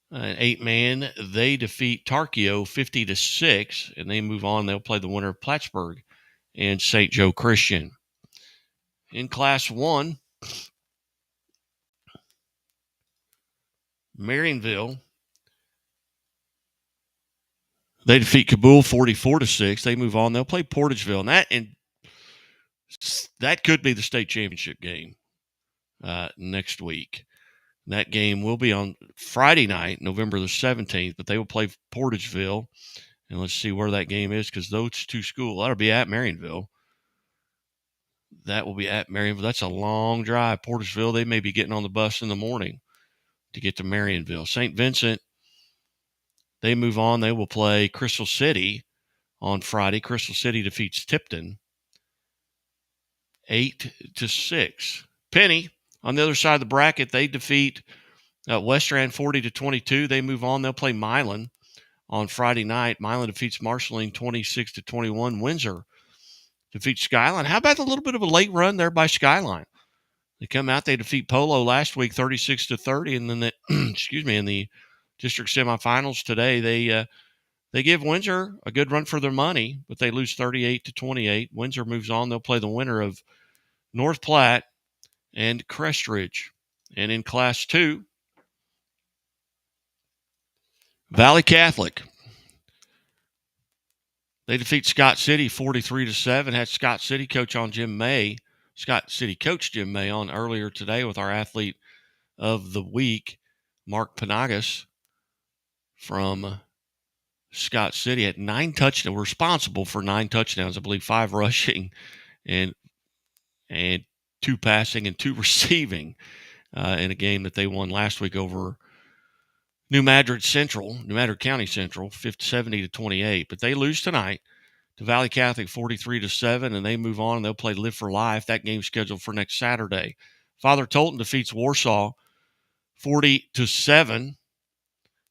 an 8-man, they defeat Tarkio 50-6, and they move on. They'll play the winner of Plattsburgh and St. Joe Christian. In Class 1, Marionville, they defeat Kabul 44-6. They move on. They'll play Portageville, and that could be the state championship game next week. That game will be on Friday night, November the 17th, but they will play Portageville. And let's see where that game is, because those 2 schools, that'll be at Marionville. That will be at Marionville. That's a long drive. Portageville, they may be getting on the bus in the morning to get to Marionville. St. Vincent, they move on. They will play Crystal City on Friday. Crystal City defeats Tipton 8-6. Penny, on the other side of the bracket, they defeat Westrand 40-22. They move on. They'll play Milan on Friday night. Milan defeats Marceline 26-21. Windsor defeats Skyline. How about a little bit of a late run there by Skyline? They come out, they defeat Polo last week 36-30, and then in the district semifinals today, they give Windsor a good run for their money, but they lose 38-28. Windsor moves on. They'll play the winner of North Platte and Crestridge. And in Class 2, Valley Catholic, they defeat Scott City 43-7. Had Scott City coach Jim May on earlier today with our athlete of the week, Mark Panagas from Scott City. Had 9 touchdowns, responsible for 9 touchdowns, I believe 5 rushing and 2 passing and 2 receiving in a game that they won last week over New Madrid County Central, 70-28. But they lose tonight to Valley Catholic 43-7, and they move on and they'll play Live for Life. That game's scheduled for next Saturday. Father Tolton defeats Warsaw 40-7.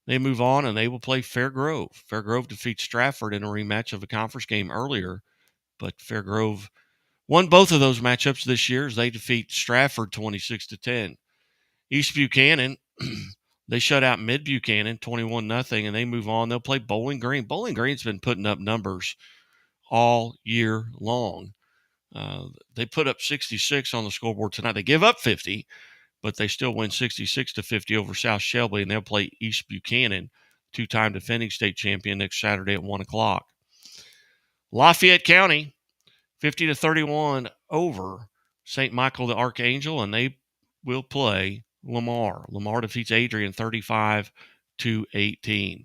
They move on and they will play Fairgrove. Fairgrove defeats Stratford in a rematch of a conference game earlier, but Fairgrove won both of those matchups this year as they defeat Stratford 26-10. East Buchanan, they shut out Mid Buchanan 21-0, and they move on. They'll play Bowling Green. Bowling Green's been putting up numbers all year long. They put up 66 on the scoreboard tonight. They give up 50, but they still win 66-50 over South Shelby, and they'll play East Buchanan, two-time defending state champion, next Saturday at 1 o'clock. Lafayette County, 50-31 over St. Michael the Archangel, and they will play Lamar. Lamar defeats Adrian 35-18.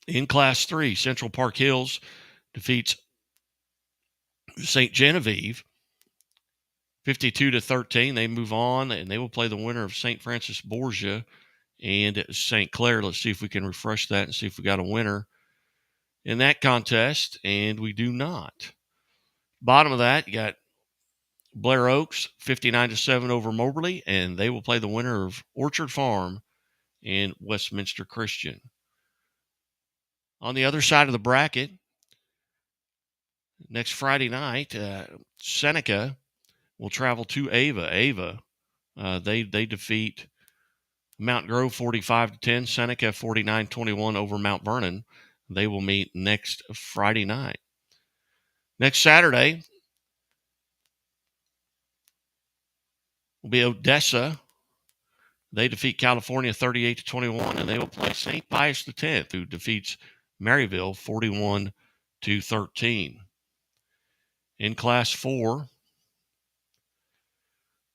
In Class 3, Central Park Hills defeats St. Genevieve 52-13. They move on, and they will play the winner of St. Francis Borgia and St. Clair. Let's see if we can refresh that and see if we got a winner in that contest, and we do not. Bottom of that, you got Blair Oaks 59-7 over Moberly, and they will play the winner of Orchard Farm and Westminster Christian. On the other side of the bracket, next Friday night, Seneca will travel to Ava. Ava, they defeat Mount Grove 45-10, Seneca 49-21 over Mount Vernon. They will meet next Friday night. Next Saturday will be Odessa. They defeat California 38-21, and they will play St. Pius X, who defeats Maryville 41-13. In Class 4,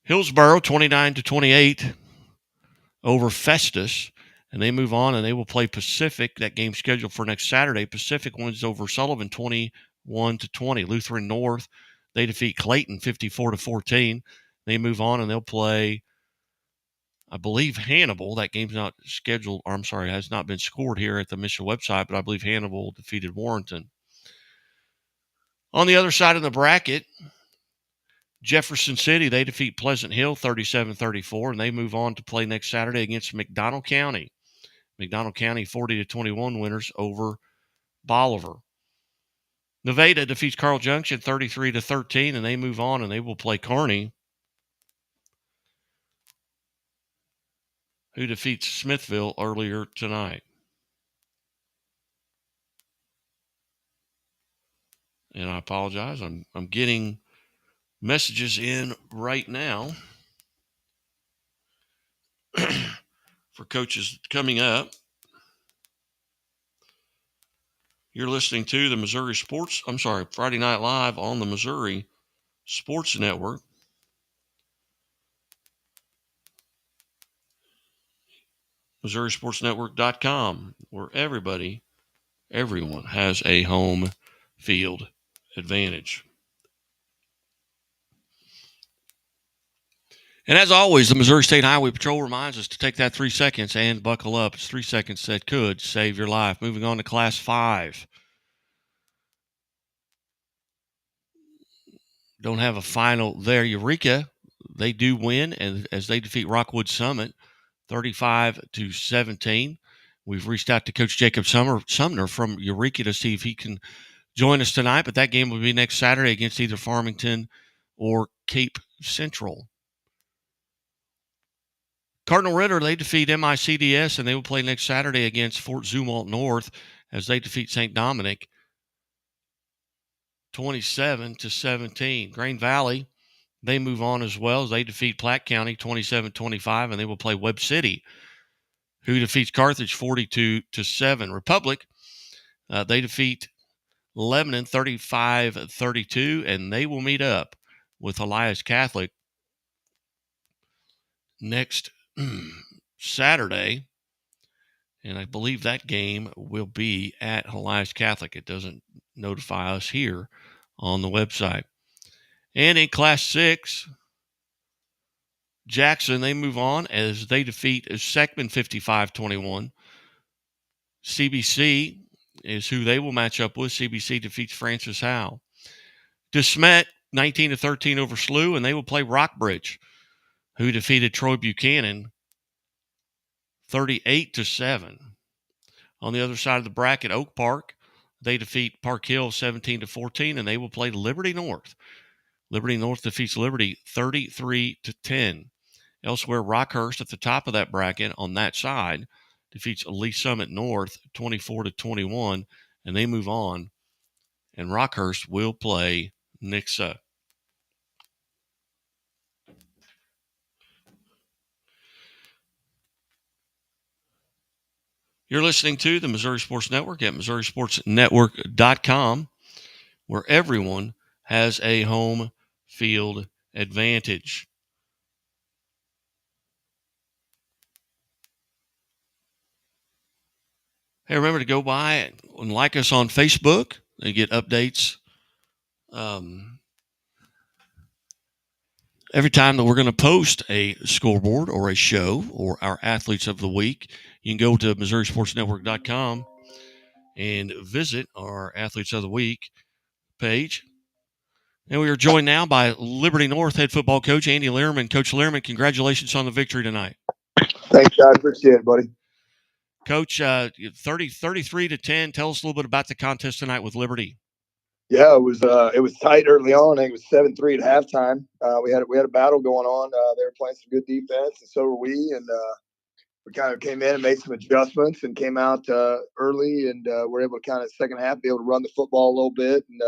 Hillsboro 29-28 over Festus, and they move on and they will play Pacific. That game's scheduled for next Saturday. Pacific wins over Sullivan 21-20. Lutheran North, they defeat Clayton 54-14. They move on and they'll play, I believe, Hannibal. That game's not scheduled, or I'm sorry, has not been scored here at the Mission website, but I believe Hannibal defeated Warrenton. On the other side of the bracket, Jefferson City, they defeat Pleasant Hill 37-34, and they move on to play next Saturday against McDonald County. McDonald County 40-21 winners over Bolivar. Nevada defeats Carl Junction 33-13, and they move on and they will play Kearney, who defeats Smithville earlier tonight. And I apologize. I'm getting messages in right now for coaches coming up. You're listening to the Friday Night Live on the Missouri Sports Network. MissouriSportsNetwork.com, where everyone has a home field advantage. And as always, the Missouri State Highway Patrol reminds us to take that 3 seconds and buckle up. It's 3 seconds that could save your life. Moving on to Class 5. Don't have a final there. Eureka, they do win, and as they defeat Rockwood Summit 35-17. We've reached out to Coach Jacob Sumner from Eureka to see if he can join us tonight, but that game will be next Saturday against either Farmington or Cape Central. Cardinal Ritter, they defeat MICDS, and they will play next Saturday against Fort Zumwalt North as they defeat St. Dominic 27-17. Grain Valley, they move on as well as they defeat Platte County 27-25, and they will play Webb City, who defeats Carthage 42-7. Republic, they defeat Lebanon 35-32, and they will meet up with Elias Catholic next Saturday, and I believe that game will be at Elias Catholic. It doesn't notify us here on the website. And in Class 6, Jackson, they move on as they defeat Seckman 55-21. CBC is who they will match up with. CBC defeats Francis Howe. DeSmet 19-13 over SLU, and they will play Rockbridge, who defeated Troy Buchanan 38-7. On the other side of the bracket, Oak Park, they defeat Park Hill 17-14, and they will play Liberty North. Liberty North defeats Liberty 33-10. Elsewhere, Rockhurst at the top of that bracket on that side defeats Lee Summit North 24-21, and they move on. And Rockhurst will play Nixa. You're listening to the Missouri Sports Network at MissouriSportsNetwork.com, where everyone has a home field advantage. Hey, remember to go by and like us on Facebook and get updates every time that we're going to post a scoreboard or a show or our athletes of the week. You can go to MissouriSportsNetwork.com and visit our athletes of the week page. And we are joined now by Liberty North head football coach Andy Lehrman. Coach Lehrman, congratulations on the victory tonight. Thanks, I appreciate it, buddy. Coach, 33-10. Tell us a little bit about the contest tonight with Liberty. Yeah, it was tight early on. I think it was 7-3 at halftime. We had a battle going on. They were playing some good defense, and so were we. And we kind of came in and made some adjustments and came out early, and we're able to kind of second half be able to run the football a little bit and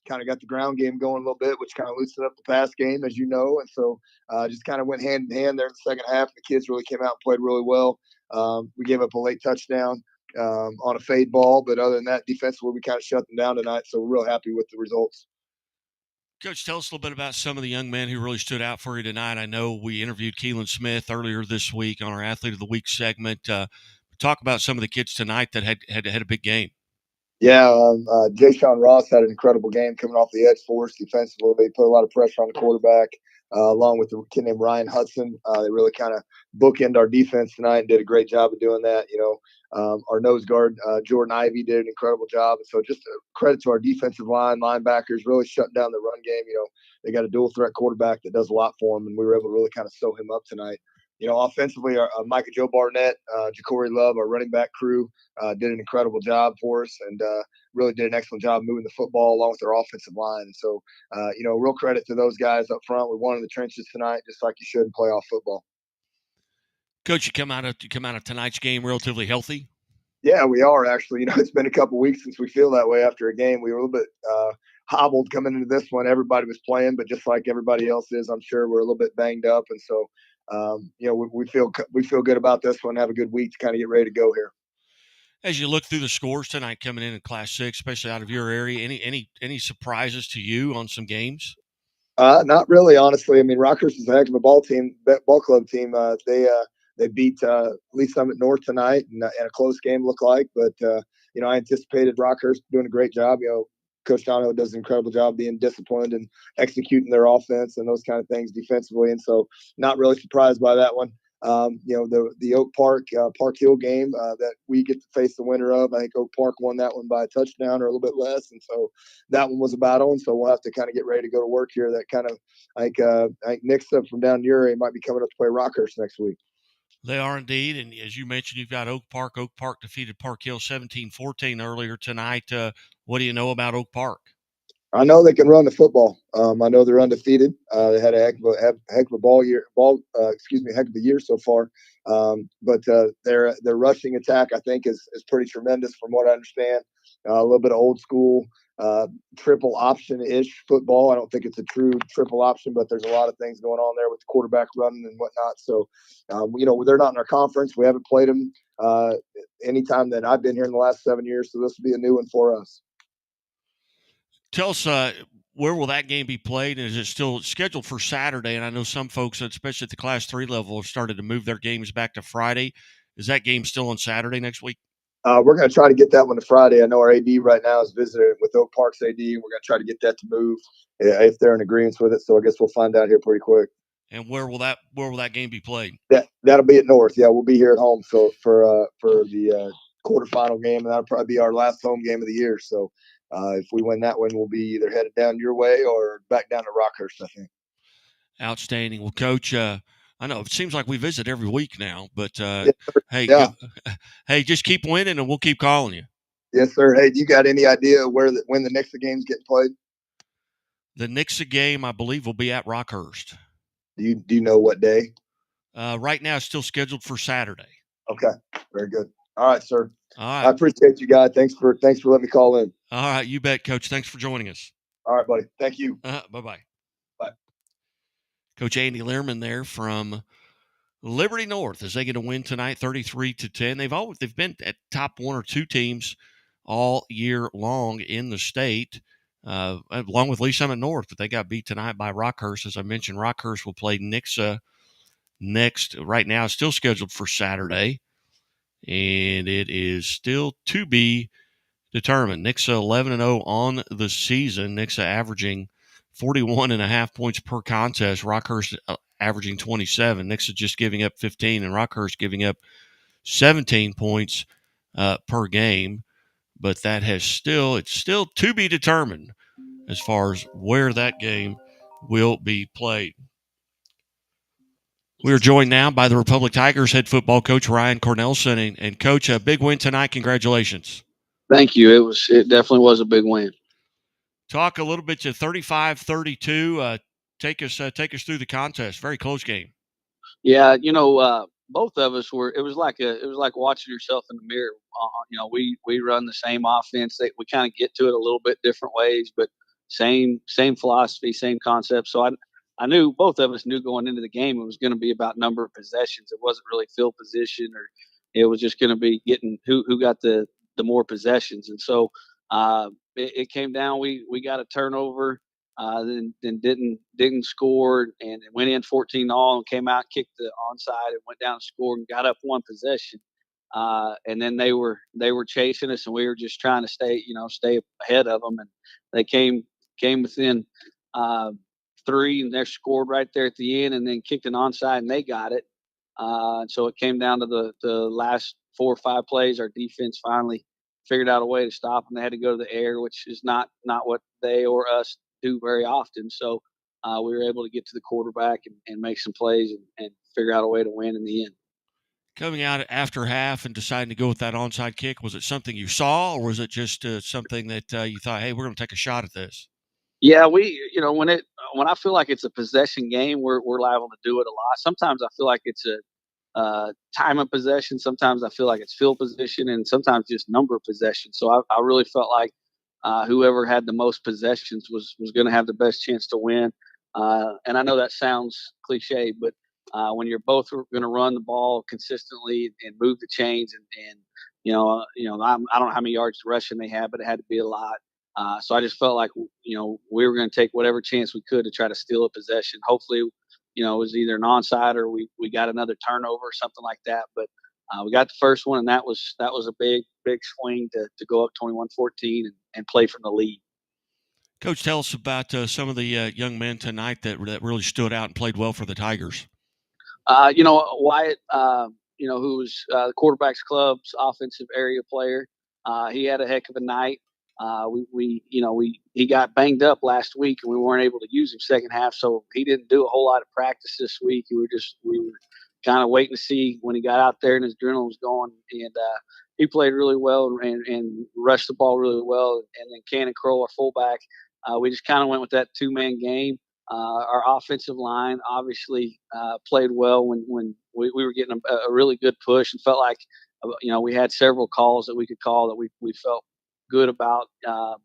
kind of got the ground game going a little bit, which kind of loosened up the pass game, as you know. And so just kind of went hand in hand there in the second half. The kids really came out and played really well. We gave up a late touchdown on a fade ball, but other than that, defensively, we kind of shut them down tonight. So we're real happy with the results. Coach, tell us a little bit about some of the young men who really stood out for you tonight. I know we interviewed Keelan Smith earlier this week on our Athlete of the Week segment. Talk about some of the kids tonight that had a big game. Yeah, Jay Sean Ross had an incredible game coming off the edge for us defensively. They put a lot of pressure on the quarterback, along with a kid named Ryan Hudson. They really kind of bookended our defense tonight and did a great job of doing that. Our nose guard, Jordan Ivey, did an incredible job. And so just a credit to our defensive line, linebackers, really shutting down the run game. They got a dual threat quarterback that does a lot for them, and we were able to really kind of sew him up tonight. Offensively, our Micah Joe Barnett, Ja'Cory Love, our running back crew, did an incredible job for us and really did an excellent job moving the football along with our offensive line. And so, real credit to those guys up front. We won in the trenches tonight, just like you should in playoff football. Coach, you come out of tonight's game relatively healthy? Yeah, we are actually. It's been a couple of weeks since we feel that way after a game. We were a little bit hobbled coming into this one. Everybody was playing, but just like everybody else is, I'm sure we're a little bit banged up. And so, we feel good about this one. Have a good week to kind of get ready to go here. As you look through the scores tonight coming in Class 6, especially out of your area, any surprises to you on some games? Not really, honestly. I mean, Rockhurst is a heck of a ball club team. They beat Lee Summit North tonight in a close game, looked like. But I anticipated Rockhurst doing a great job. Coach Donahoe does an incredible job being disciplined and executing their offense and those kind of things defensively. And so, not really surprised by that one. The Oak Park Park Hill game that we get to face the winner of. I think Oak Park won that one by a touchdown or a little bit less, and so that one was a battle. And so we'll have to kind of get ready to go to work here. That kind of I think Nixa from down your area might be coming up to play Rockhurst next week. They are indeed, and as you mentioned, you've got Oak Park. Oak Park defeated Park Hill 17-14 earlier tonight. What do you know about Oak Park? I know they can run the football. I know they're undefeated. They had a heck of a heck of a year so far. But their rushing attack, I think, is pretty tremendous from what I understand. A little bit of old school triple option-ish football. I don't think it's a true triple option, but there's a lot of things going on there with the quarterback running and whatnot. So, they're not in our conference. We haven't played them anytime that I've been here in the last 7 years. So this will be a new one for us. Tell us, where will that game be played? And is it still scheduled for Saturday? And I know some folks, especially at the Class 3 level, have started to move their games back to Friday. Is that game still on Saturday next week? We're going to try to get that one to Friday. I know our AD right now is visiting with Oak Park's AD. We're going to try to get that to move if they're in agreement with it. So I guess we'll find out here pretty quick. And where will that game be played? That'll be at North. Yeah, we'll be here at home for the quarterfinal game, and that'll probably be our last home game of the year. So if we win that one, we'll be either headed down your way or back down to Rockhurst, I think. Outstanding. Well, Coach, I know it seems like we visit every week now, but Yes, hey, yeah. Hey, just keep winning, and we'll keep calling you. Yes, sir. Hey, do you got any idea when the next game's getting played? The Nixa game, I believe, will be at Rockhurst. Do you know what day? Right now, it's still scheduled for Saturday. Okay, very good. All right, sir. All right. I appreciate you guys. Thanks for letting me call in. All right, you bet, Coach. Thanks for joining us. All right, buddy. Thank you. Bye-bye. Bye. Coach Andy Lehrman there from Liberty North. Is they going to win tonight, 33-10? They've been at top one or two teams all year long in the state, along with Lee Summit North, but they got beat tonight by Rockhurst. As I mentioned, Rockhurst will play Nixa next. Right now, it's still scheduled for Saturday, and it is still to be determined. Nixa 11-0 on the season. Nixa averaging 41.5 points per contest. Rockhurst averaging 27. Nixa just giving up 15, and Rockhurst giving up 17 points per game. But it's still to be determined as far as where that game will be played. We are joined now by the Republic Tigers head football coach Ryan Cornelson. And Coach, a big win tonight. Congratulations. Thank you. It definitely was a big win. Talk a little bit to 35-32. Take us through the contest. Very close game. Yeah, both of us were. It was like watching yourself in the mirror. We run the same offense. We kind of get to it a little bit different ways, but same philosophy, same concept. So I knew both of us knew going into the game it was going to be about number of possessions. It wasn't really field position, or it was just going to be getting who got the more possessions. And so it came down. We got a turnover. Then didn't score and went in 14-all and came out, kicked the onside and went down and scored and got up one possession. And then they were chasing us and we were just trying to stay ahead of them. And they came within 3 and they scored right there at the end and then kicked an onside and they got it. And so it came down to the last 4 or 5 plays. Our defense finally figured out a way to stop them. They had to go to the air, which is not what they or us do very often. So we were able to get to the quarterback and make some plays and figure out a way to win in the end. Coming out after half and deciding to go with that onside kick, was it something you saw or was it just something that you thought, hey, we're going to take a shot at this? Yeah, when I feel like it's a possession game, we're liable to do it a lot. Sometimes I feel like it's a time of possession. Sometimes I feel like it's field position, and sometimes just number of possessions. So I really felt like whoever had the most possessions was going to have the best chance to win. And I know that sounds cliche, but when you're both going to run the ball consistently and move the chains, and I don't know how many yards rushing they had, but it had to be a lot. So I just felt like we were going to take whatever chance we could to try to steal a possession. Hopefully, it was either an onside or we got another turnover or something like that. But we got the first one, and that was a big swing to go up 21-14 and play from the lead. Coach, tell us about some of the young men tonight that really stood out and played well for the Tigers. Wyatt, who was the quarterback's club's offensive area player. He had a heck of a night. He got banged up last week and we weren't able to use him second half, so he didn't do a whole lot of practice this week. We were kind of waiting to see when he got out there and his adrenaline was going, and he played really well and rushed the ball really well. And then Cannon Kroll, our fullback, we just kind of went with that 2-man game. Our offensive line obviously played well when we were getting a really good push and felt like we had several calls that we could call that we felt good about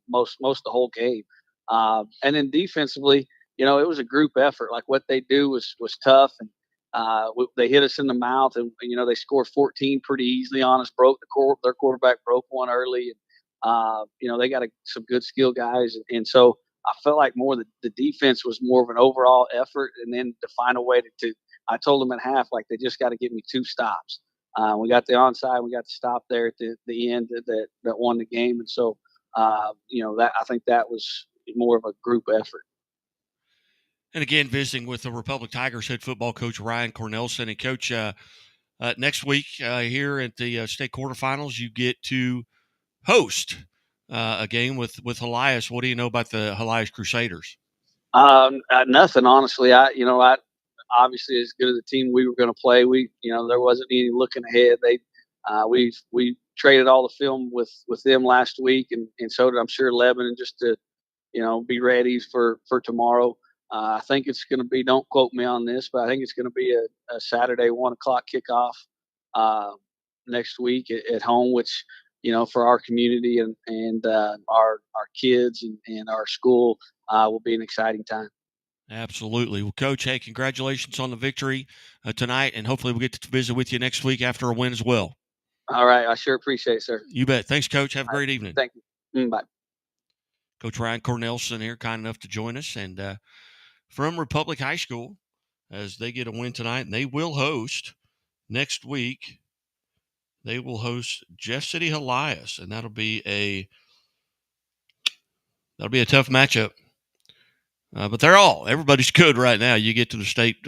most of the whole game. And then defensively, it was a group effort. Like what they do was tough, and they hit us in the mouth, and they scored 14 pretty easily on us. Their quarterback broke one early, and they got some good skill guys, and so I felt like the defense was more of an overall effort, and then to find a way to I told them at half, like, they just got to give me 2 stops. We got the onside, we got the stop there at the end that won the game, and so that I think that was more of a group effort. And again, visiting with the Republic Tigers head football coach Ryan Cornelson. And Coach, next week here at the state quarterfinals, you get to host a game with Elias. What do you know about the Elias Crusaders? Nothing, honestly. I obviously as good as the team we were going to play. There wasn't any looking ahead. We traded all the film with them last week, and so did I'm sure Lebanon, just to be ready for tomorrow. I think it's going to be, don't quote me on this, but I think it's going to be a Saturday 1:00 kickoff next week at home, which for our community and our kids and our school will be an exciting time. Absolutely. Well, Coach, hey, congratulations on the victory tonight, and hopefully we'll get to visit with you next week after a win as well. All right. I sure appreciate it, sir. You bet. Thanks, Coach. Have a great evening. Thank you. Bye. Coach Ryan Cornelson here, kind enough to join us, and from Republic High School, as they get a win tonight, and they will host next week. They will host Jeff City Elias, and that'll be a tough matchup. But everybody's good right now. You get to the state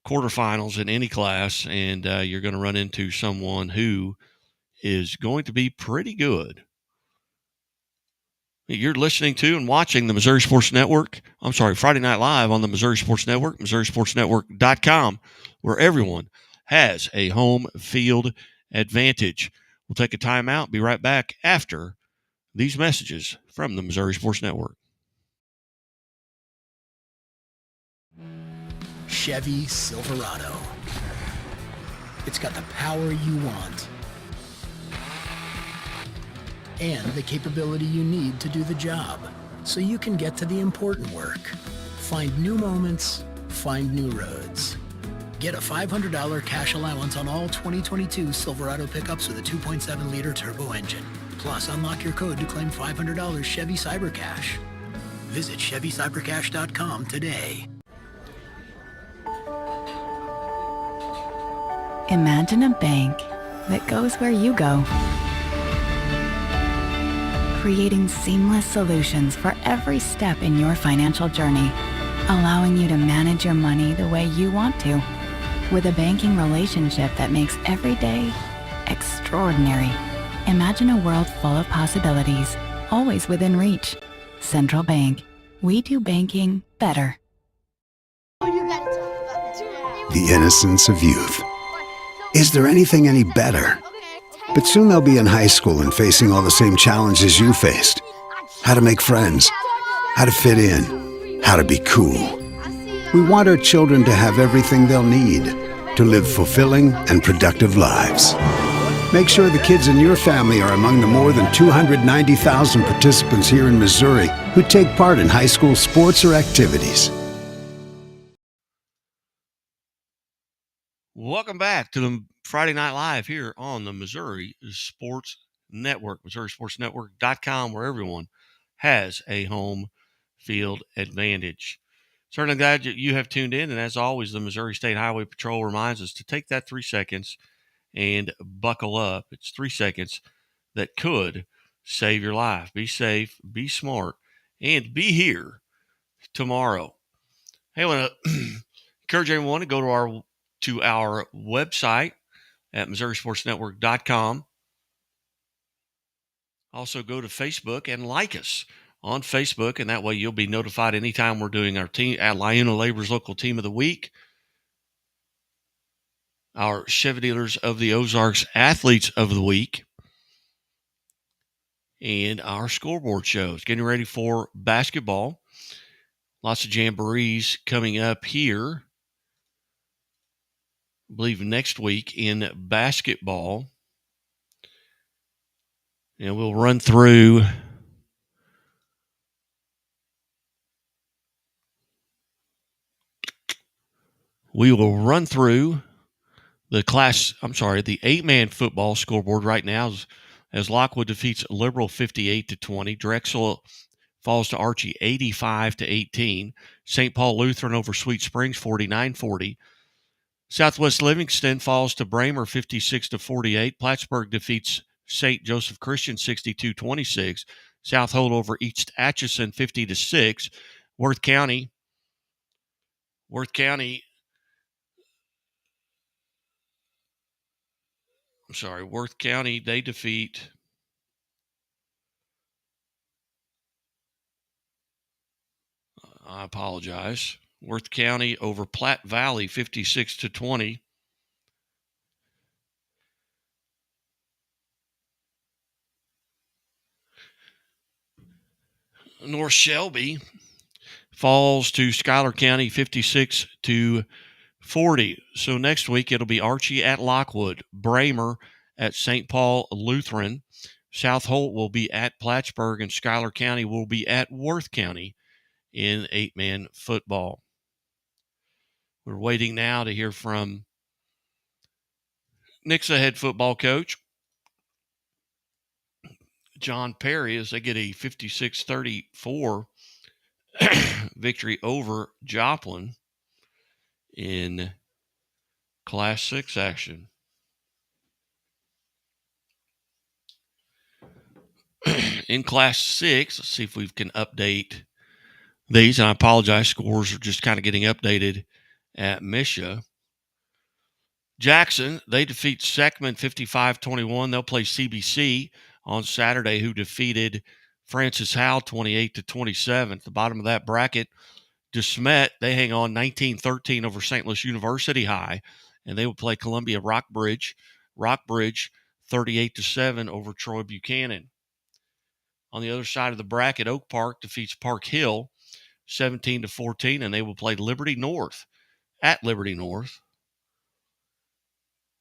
quarterfinals in any class, and you're going to run into someone who is going to be pretty good. You're listening to and watching the Missouri Sports Network. I'm sorry, Friday Night Live on the Missouri Sports Network, MissouriSportsNetwork.com, where everyone has a home field advantage. We'll take a timeout, be right back after these messages from the Missouri Sports Network. Chevy Silverado. It's got the power you want and the capability you need to do the job, so you can get to the important work. Find new moments, find new roads. Get a $500 cash allowance on all 2022 Silverado pickups with a 2.7-liter turbo engine. Plus, unlock your code to claim $500 Chevy CyberCash. Visit ChevyCyberCash.com today. Imagine a bank that goes where you go, creating seamless solutions for every step in your financial journey, allowing you to manage your money the way you want to, with a banking relationship that makes every day extraordinary. Imagine a world full of possibilities, always within reach. Central Bank. We do banking better. The innocence of youth. Is there anything any better? But soon they'll be in high school and facing all the same challenges you faced. How to make friends, how to fit in, how to be cool. We want our children to have everything they'll need to live fulfilling and productive lives. Make sure the kids in your family are among the more than 290,000 participants here in Missouri who take part in high school sports or activities. Welcome back to the Friday Night Live here on the Missouri Sports Network, MissouriSportsNetwork.com, where everyone has a home field advantage. Certainly glad that you have tuned in, and as always, the Missouri State Highway Patrol reminds us to take that 3 seconds and buckle up. It's 3 seconds that could save your life. Be safe, be smart, and be here tomorrow. Hey, I want to encourage everyone to go to our website at MissouriSportsNetwork.com. Also go to Facebook and like us on Facebook, and that way you'll be notified anytime we're doing our team at Liuna Labor's Local Team of the Week, our Chevy Dealers of the Ozarks Athletes of the Week, and our scoreboard shows. Getting ready for basketball. Lots of jamborees coming up here, I believe next week in basketball. And we'll run through the 8-man football scoreboard right now as Lockwood defeats Liberal 58-20. Drexel falls to Archie 85-18. St. Paul Lutheran over Sweet Springs 49-40. Southwest Livingston falls to Bramer 56-48. Plattsburgh defeats St. Joseph Christian 62-26. South Holt over East Atchison 50-6. Worth County, they defeat I apologize. Worth County over Platte Valley 56-20. North Shelby falls to Schuyler County 56-40. So next week it'll be Archie at Lockwood, Bramer at St. Paul Lutheran, South Holt will be at Plattsburgh, and Schuyler County will be at Worth County in 8-man football. We're waiting now to hear from Nixa head football coach John Perry as they get a 56-34 victory over Joplin in Class 6 action. In Class 6, let's see if we can update these. And I apologize, scores are just kind of getting updated at Misha. Jackson, they defeat Seckman 55-21. They'll play CBC on Saturday, who defeated Francis Howell 28-27. At the bottom of that bracket, DeSmet, they hang on 19-13 over St. Louis University High, and they will play Columbia Rockbridge 38-7 over Troy Buchanan. On the other side of the bracket, Oak Park defeats Park Hill 17-14, and they will play Liberty North at Liberty North,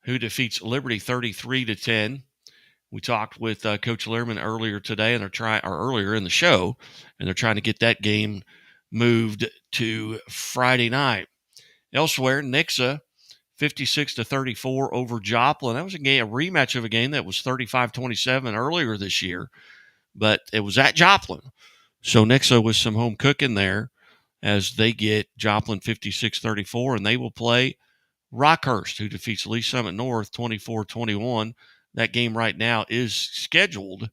who defeats Liberty 33-10. We talked with Coach Lehrman earlier today, and earlier in the show, and they're trying to get that game moved to Friday night. Elsewhere, Nixa 56-34 over Joplin. That was a rematch of a game that was 35-27 earlier this year, but it was at Joplin. So Nixa with some home cooking there as they get Joplin 56-34, and they will play Rockhurst, who defeats Lee Summit North 24-21. That game right now is scheduled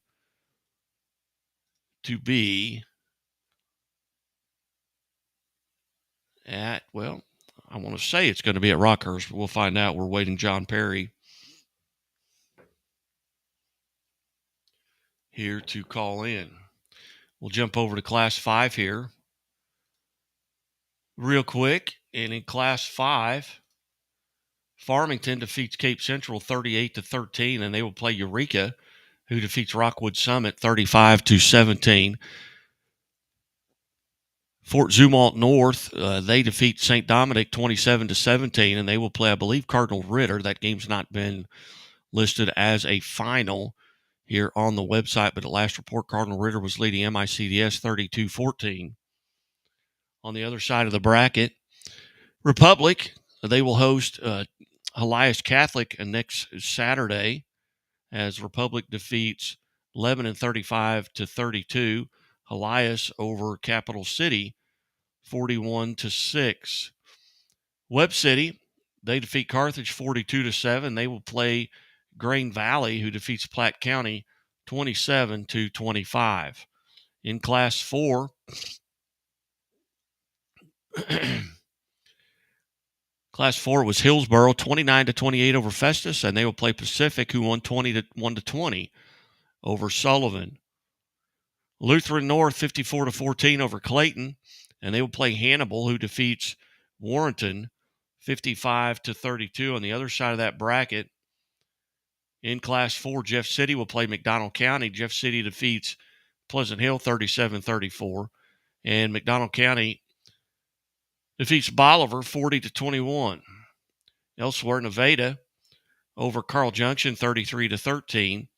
to be at, well, I want to say it's going to be at Rockhurst, but we'll find out. We're waiting John Perry here to call in. We'll jump over to Class 5 here real quick. And in Class 5, Farmington defeats Cape Central 38-13, and they will play Eureka, who defeats Rockwood Summit 35-17. Fort Zumwalt North, they defeat St. Dominic 27-17, and they will play, I believe, Cardinal Ritter. That game's not been listed as a final here on the website, but at last report, Cardinal Ritter was leading MICDS 32-14. On the other side of the bracket, Republic, they will host Elias Catholic next Saturday as Republic defeats Lebanon 35-32. Elias over Capital City 41-6. Webb City, they defeat Carthage 42-7. They will play Grain Valley, who defeats Platte County 27-25. In Class 4, Class 4 was Hillsboro 29-28 over Festus, and they will play Pacific, who won 21-20 over Sullivan. Lutheran North 54-14 over Clayton, and they will play Hannibal, who defeats Warrenton 55-32. On the other side of that bracket, in Class 4, Jeff City will play McDonald County. Jeff City defeats Pleasant Hill 37-34, and McDonald County defeats Bolivar 40-21. Elsewhere, Nevada over Carl Junction 33-13,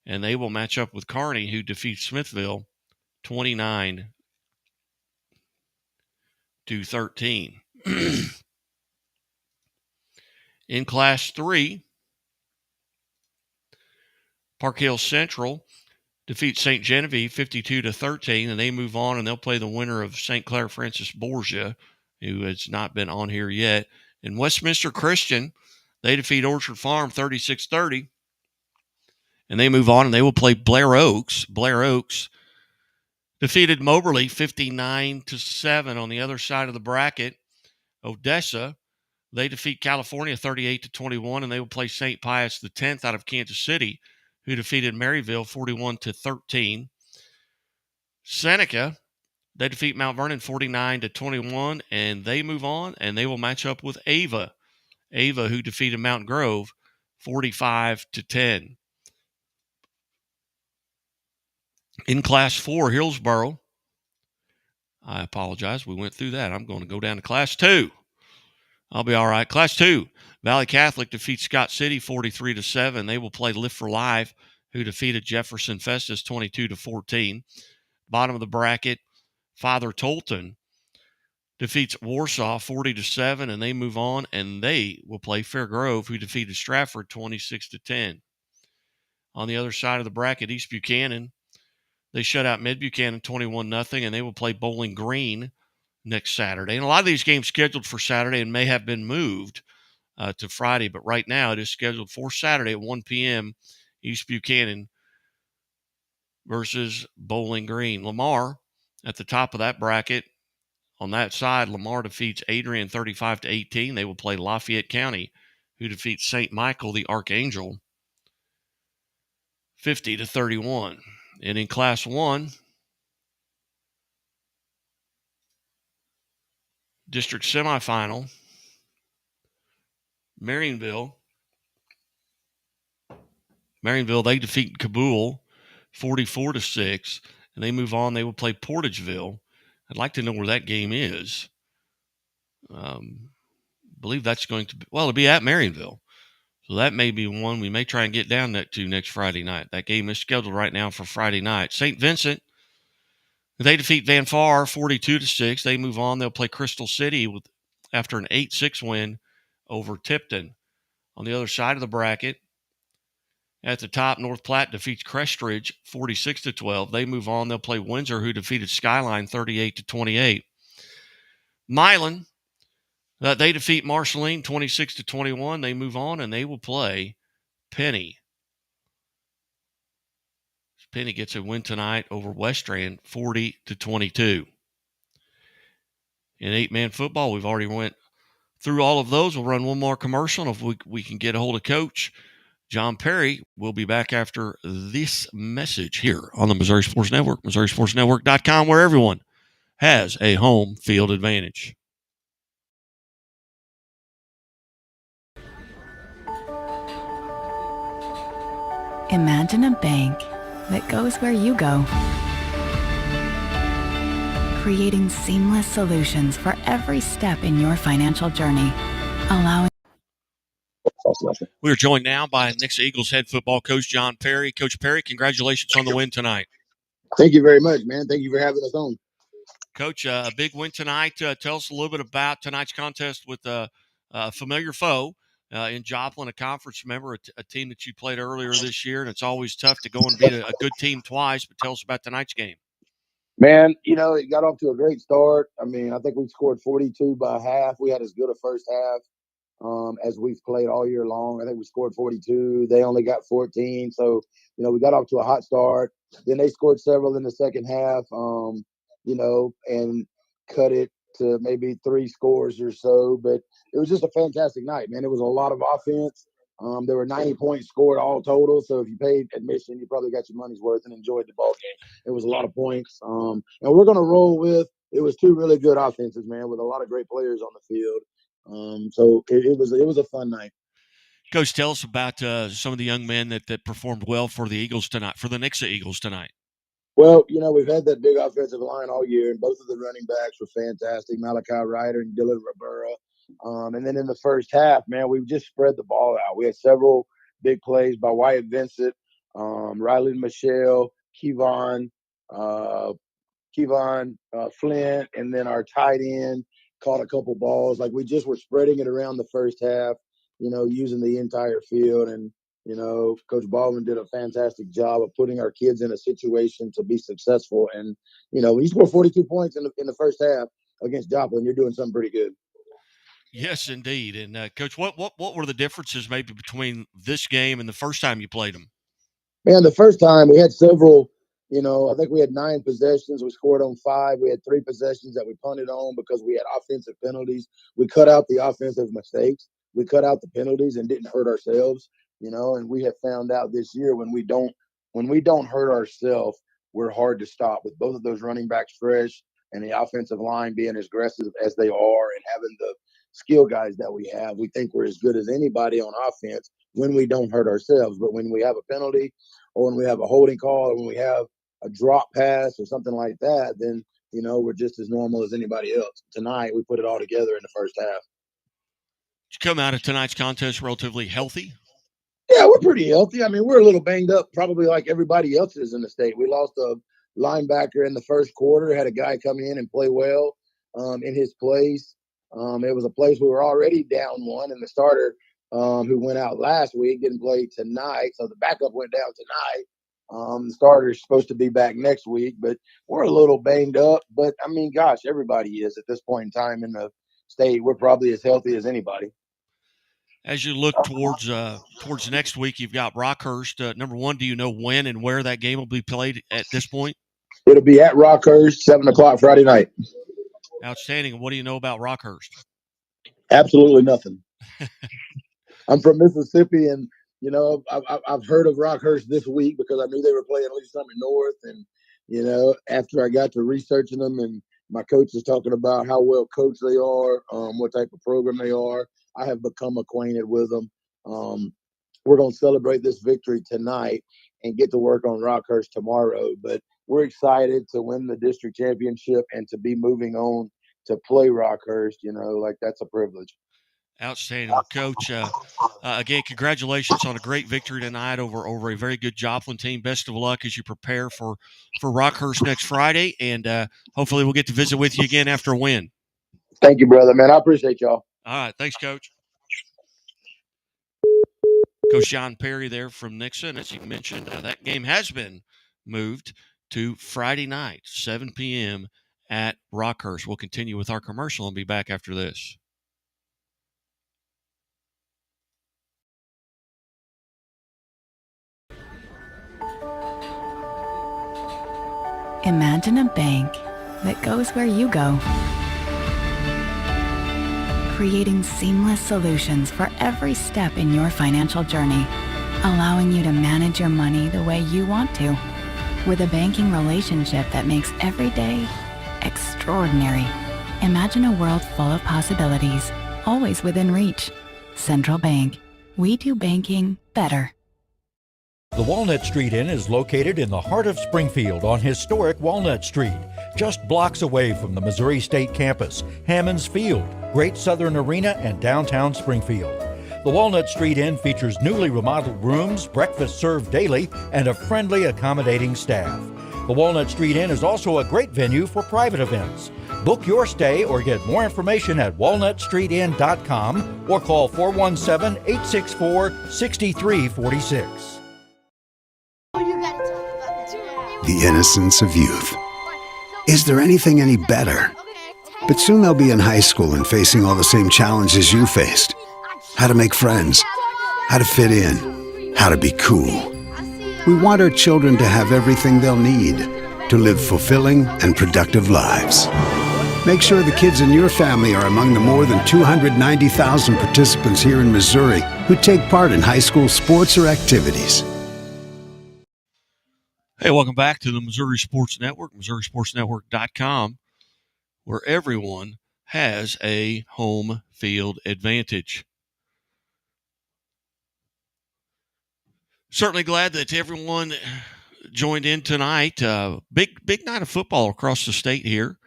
and they will match up with Kearney, who defeats Smithville 29-13. In Class 3, Park Hill Central defeats St. Genevieve 52-13, and they move on, and they'll play the winner of St. Clair Francis Borgia, who has not been on here yet. In Westminster Christian, they defeat Orchard Farm 36-30, and they move on, and they will play Blair Oaks. Blair Oaks defeated Moberly 59-7. On the other side of the bracket, Odessa, they defeat California 38-21, and they will play St. Pius X out of Kansas City, who defeated Maryville 41-13. Seneca, they defeat Mount Vernon 49-21, and they move on, and they will match up with Ava, who defeated Mount Grove 45-10. In Class 4, Hillsboro, I apologize, we went through that. I'm going to go down to Class 2. I'll be all right. Class 2, Valley Catholic defeats Scott City 43-7. They will play Lift for Life, who defeated Jefferson Festus 22-14. Bottom of the bracket, Father Tolton defeats Warsaw 40-7, and they move on, and they will play Fair Grove, who defeated Stratford 26-10. On the other side of the bracket, East Buchanan, they shut out Mid Buchanan 21-0, and they will play Bowling Green next Saturday. And a lot of these games scheduled for Saturday and may have been moved to Friday, but right now it is scheduled for Saturday at 1 p.m. East Buchanan versus Bowling Green. Lamar at the top of that bracket. On that side, Lamar defeats Adrian 35-18. They will play Lafayette County, who defeats St. Michael the Archangel 50-31. And in Class 1, district semifinal, Marionville, they defeat Kabul 44-6, and they move on. They will play Portageville. I'd like to know where that game is. Believe that's going to be, well, it'll be at Marionville. So that may be one we may try and get down to next Friday night. That game is scheduled right now for Friday night. St. Vincent, they defeat Van Far 42-6. They move on. They'll play Crystal City after an 8-6 win over Tipton. On the other side of the bracket, at the top, North Platte defeats Crestridge 46-12. They move on. They'll play Windsor, who defeated Skyline 38-28. Milan, they defeat Marceline 26-21. They move on, and they will play Penny. Penny gets a win tonight over Westran 40-22. In 8-man football, we've already went through all of those. We'll run one more commercial, and if we can get a hold of Coach John Perry, we'll be back after this message here on the Missouri Sports Network, MissouriSportsNetwork.com, where everyone has a home field advantage. Imagine a bank that goes where you go, creating seamless solutions for every step in your financial journey, allowing. We are joined now by Nixa Eagles head football coach John Perry. Coach Perry, congratulations on the win tonight. Thank you very much, man. Thank you for having us on. Coach, a big win tonight. Tell us a little bit about tonight's contest with a familiar foe in Joplin, a conference member, a team that you played earlier this year, and it's always tough to go and beat a good team twice, but tell us about tonight's game. Man, it got off to a great start. I mean, I think we scored 42 by half. We had as good a first half as we've played all year long. I think we scored 42. They only got 14. So, we got off to a hot start. Then they scored several in the second half, and cut it to maybe 3 scores or so. But it was just a fantastic night, man. It was a lot of offense. There were 90 points scored all total. So if you paid admission, you probably got your money's worth and enjoyed the ball game. It was a lot of points. And we're going to roll with, it was 2 really good offenses, man, with a lot of great players on the field. So it was a fun night. Coach, tell us about some of the young men that performed well for the Eagles tonight, for the Nixa Eagles tonight. Well, we've had that big offensive line all year, and both of the running backs were fantastic, Malachi Ryder and Dylan Rivera. And then in the first half, man, we just spread the ball out. We had several big plays by Wyatt Vincent, Riley Michelle, Kevon Flint, and then our tight end caught a couple balls. Like, we just were spreading it around the first half, using the entire field. And, Coach Baldwin did a fantastic job of putting our kids in a situation to be successful. And, when you score 42 points in the first half against Joplin, you're doing something pretty good. Yes, indeed. And, Coach, what were the differences maybe between this game and the first time you played them? Man, the first time we had several, I think we had 9 possessions. We scored on 5. We had 3 possessions that we punted on because we had offensive penalties. We cut out the offensive mistakes. We cut out the penalties and didn't hurt ourselves, and we have found out this year when we don't hurt ourselves, we're hard to stop with both of those running backs fresh and the offensive line being as aggressive as they are and having the skill guys that we have. We think we're as good as anybody on offense when we don't hurt ourselves. But when we have a penalty or when we have a holding call or when we have a drop pass or something like that, then, we're just as normal as anybody else. Tonight, we put it all together in the first half. Did you come out of tonight's contest relatively healthy? Yeah, we're pretty healthy. I mean, we're a little banged up, probably like everybody else is in the state. We lost a linebacker in the first quarter, had a guy come in and play well in his place. It was a place we were already down one, and the starter who went out last week didn't play tonight, so the backup went down tonight. The starter is supposed to be back next week, but we're a little banged up. But, I mean, gosh, everybody is at this point in time in the state. We're probably as healthy as anybody. As you look towards next week, you've got Rockhurst. Number one, do you know when and where that game will be played at this point? It'll be at Rockhurst, 7 o'clock Friday night. Outstanding. What do you know about Rockhurst? Absolutely nothing. I'm from Mississippi, and, I've heard of Rockhurst this week because I knew they were playing Lee Summit North. And, after I got to researching them and my coach is talking about how well coached they are, what type of program they are, I have become acquainted with them. We're going to celebrate this victory tonight and get to work on Rockhurst tomorrow. But we're excited to win the district championship and to be moving on to play Rockhurst. That's a privilege. Outstanding. Well, Coach, again, congratulations on a great victory tonight over a very good Joplin team. Best of luck as you prepare for Rockhurst next Friday, and hopefully we'll get to visit with you again after a win. Thank you, brother, man. I appreciate y'all. All right. Thanks, Coach. Coach John Perry there from Nixon. As you mentioned, that game has been moved to Friday night, 7 p.m. at Rockhurst. We'll continue with our commercial and be back after this. Imagine a bank that goes where you go, creating seamless solutions for every step in your financial journey, allowing you to manage your money the way you want to, with a banking relationship that makes every day extraordinary. Imagine a world full of possibilities, always within reach. Central Bank. We do banking better. The Walnut Street Inn is located in the heart of Springfield on historic Walnut Street, just blocks away from the Missouri State Campus, Hammons Field, Great Southern Arena, and downtown Springfield. The Walnut Street Inn features newly remodeled rooms, breakfast served daily, and a friendly, accommodating staff. The Walnut Street Inn is also a great venue for private events. Book your stay or get more information at walnutstreetinn.com or call 417-864-6346. The innocence of youth. Is there anything any better? But soon they'll be in high school and facing all the same challenges you faced. How to make friends, how to fit in, how to be cool. We want our children to have everything they'll need to live fulfilling and productive lives. Make sure the kids in your family are among the more than 290,000 participants here in Missouri who take part in high school sports or activities. Hey, welcome back to the Missouri Sports Network, MissouriSportsNetwork.com, where everyone has a home field advantage. Certainly glad that everyone joined in tonight. Big night of football across the state here.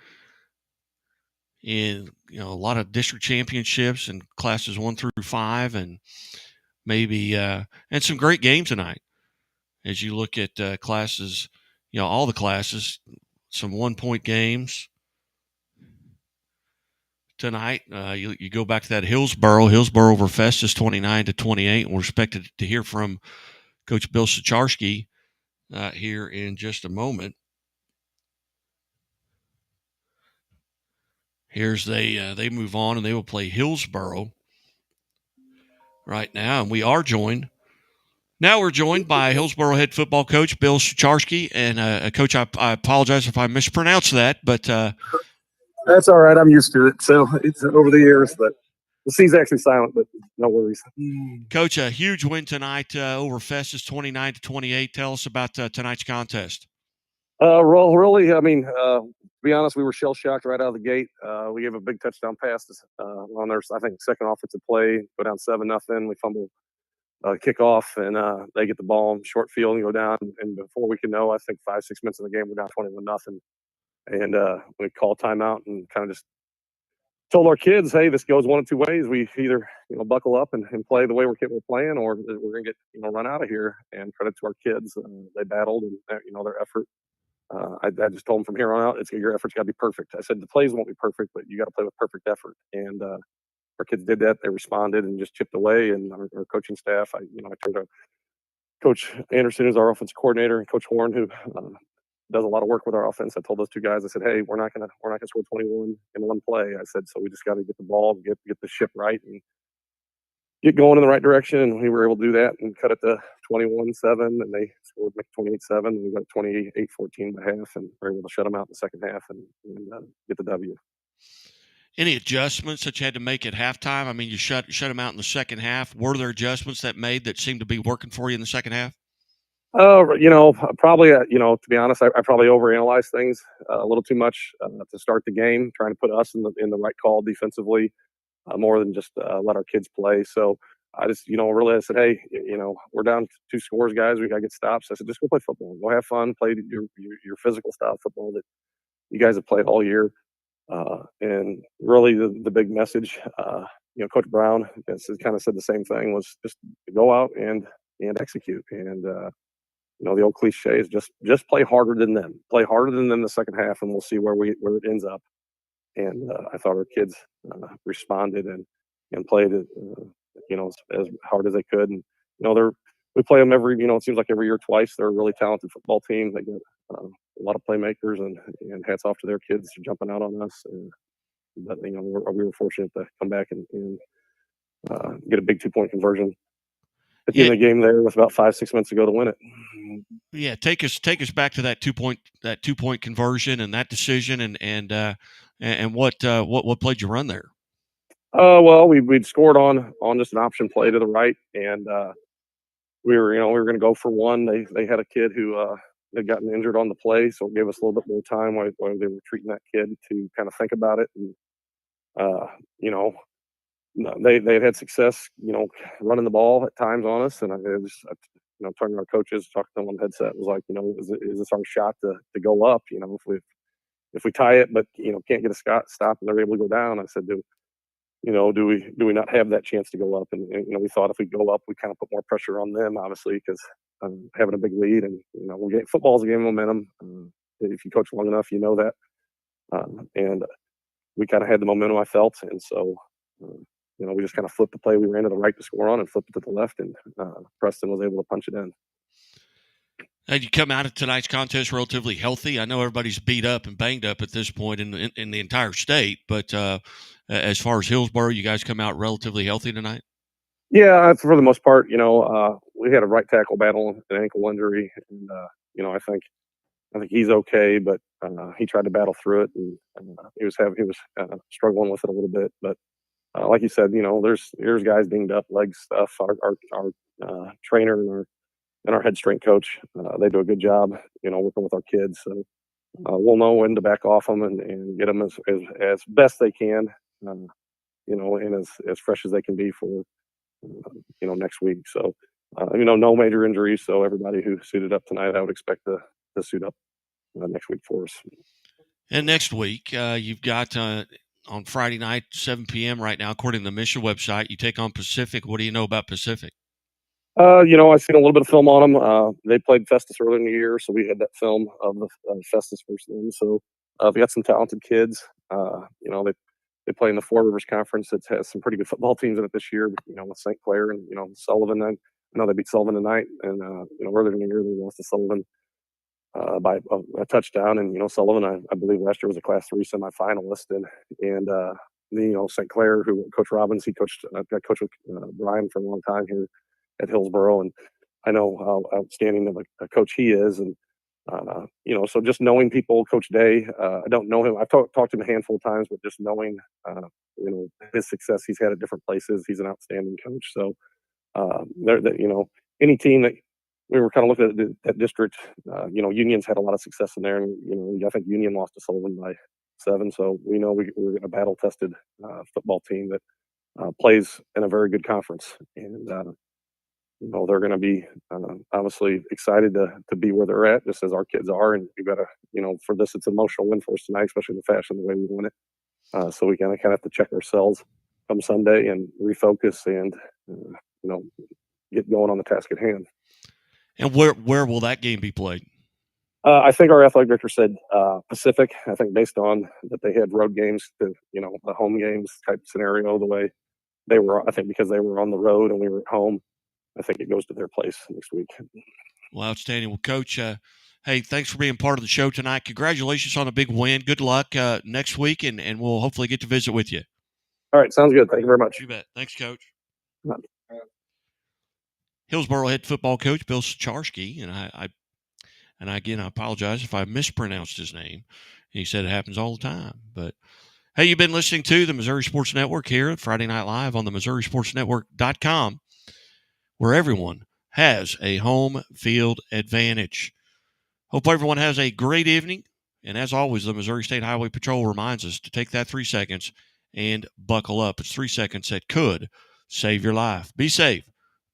And, a lot of district championships and classes 1 through 5 and maybe and some great games tonight. As you look at classes, all the classes, some 1-point games tonight. You go back to that Hillsboro over Festus 29-28, and we're expected to hear from Coach Bill Sicharski here in just a moment. Here's they move on and they will play Hillsboro right now, and we are joined Now we're joined by Hillsboro head football coach Bill Sucharski. And Coach, I apologize if I mispronounced that, but That's all right. I'm used to it. So it's over the years, but the C's actually silent, but no worries. Coach, a huge win tonight over Festus, 29-28. Tell us about tonight's contest. Well, really, I mean, to be honest, we were shell shocked right out of the gate. We gave a big touchdown pass on their, I think, second offensive play, go down 7-0. We fumble kickoff, and they get the ball short field and go down. And before we can know, I think 5-6 minutes in the game, we're down 21-0. And we called timeout and kind of just told our kids, hey, this goes one of two ways. We either, buckle up and play the way we're capable of playing, or we're going to get, run out of here. And credit to our kids. They battled and, their effort. I just told them from here on out, your effort's got to be perfect. I said, the plays won't be perfect, but you got to play with perfect effort. And our kids did that. They responded and just chipped away. And our coaching staff, I turned to Coach Anderson, who's our offensive coordinator, and Coach Horn, who does a lot of work with our offense. I told those two guys, I said, hey, we're not gonna score 21 in one play. I said, so we just got to get the ball, get the ship right, and get going in the right direction. And we were able to do that and cut it to 21-7, and they scored 28-7. And we got 28-14 by half, and were able to shut them out in the second half and get the W. Any adjustments that you had to make at halftime? I mean, you shut them out in the second half. Were there adjustments that seemed to be working for you in the second half? Probably, to be honest, I probably overanalyzed things a little too much to start the game, trying to put us in the right call defensively more than just let our kids play. So I just, really I said, hey, we're down 2 scores, guys. We got to get stops. I said, just go play football. Go have fun. Play your physical style football that you guys have played all year. And really the big message, Coach Brown has kind of said the same thing, was just go out and execute. And, the old cliche is just play harder than them. Play harder than them the second half, and we'll see where it ends up. And I thought our kids responded and played it, as hard as they could. And we play them every, it seems like every year twice. They're a really talented football team. They get a lot of playmakers, and hats off to their kids for jumping out on us. But we were fortunate to come back and get a big 2-point conversion at the end of the game there with about 5-6 minutes to go to win it. Yeah, take us back to that 2-point conversion and that decision, and what played you run there? Well, we'd scored on just an option play to the right, and we were going to go for one. They had a kid who had gotten injured on the play, so it gave us a little bit more time while they were treating that kid to kind of think about it. And they had success, running the ball at times on us, and I talking to our coaches, talking to them on the headset, was like, is this our shot to go up? If we tie it, but can't get a stop, and they're able to go down. I said, do we not have that chance to go up? And we thought if we go up, we kind of put more pressure on them, obviously, because having a big lead, and football's a game of momentum. If you coach long enough, you know that. And we kind of had the momentum, I felt, and so. We just kind of flipped the play. We ran to the right to score on and flipped it to the left, and Preston was able to punch it in. Had you come out of tonight's contest relatively healthy? I know everybody's beat up and banged up at this point in the entire state, but as far as Hillsboro, you guys come out relatively healthy tonight? Yeah, for the most part. We had a right tackle battle, an ankle injury, and I think he's okay, but he tried to battle through it, and he was struggling with it a little bit, but. Like you said, there's guys dinged up, leg stuff. Our trainer and our head strength coach, they do a good job, working with our kids. So we'll know when to back off them and get them as best they can, and as fresh as they can be for, next week. So, no major injuries. So everybody who suited up tonight, I would expect to suit up next week for us. And next week, you've got on Friday night, 7 p.m. right now, according to the Mission website, you take on Pacific. What do you know about Pacific? I've seen a little bit of film on them. They played Festus earlier in the year, so we had that film of the Festus versus them. So we got some talented kids. They play in the Four Rivers Conference. It has some pretty good football teams in it this year. With St. Clair and Sullivan. I know they beat Sullivan tonight, and earlier in the year they lost to Sullivan by a touchdown. And Sullivan, I believe last year was a Class 3 semifinalist, and St. Clair, who Coach Robbins, he coached. I coached with Brian for a long time here at Hillsboro, and I know how outstanding of a coach he is. And, so just knowing people, Coach Day, I don't know him. I've talked to him a handful of times, but just knowing, his success he's had at different places, he's an outstanding coach. So, any team that we were kind of looking at that district, Union's had a lot of success in there. And, I think Union lost to Sullivan by 7. So we know we're a battle tested football team that plays in a very good conference. And, they're going to be obviously excited to be where they're at, just as our kids are. And we got to, for this, it's an emotional win for us tonight, especially in the fashion, the way we won it. So we kind of have to check ourselves come Sunday and refocus and, get going on the task at hand. And where will that game be played? I think our athletic director said Pacific. I think based on that they had road games, the home games type scenario, the way they were. I think because they were on the road and we were at home, I think it goes to their place next week. Well, outstanding. Well, Coach, hey, thanks for being part of the show tonight. Congratulations on a big win. Good luck next week, and we'll hopefully get to visit with you. All right, sounds good. Thank you very much. You bet. Thanks, Coach. Hillsboro head football coach Bill Sacharski, and again, I apologize if I mispronounced his name. He said it happens all the time. But, hey, you've been listening to the Missouri Sports Network here at Friday Night Live on the MissouriSportsNetwork.com, where everyone has a home field advantage. Hope everyone has a great evening. And as always, the Missouri State Highway Patrol reminds us to take that 3 seconds and buckle up. It's 3 seconds that could save your life. Be safe,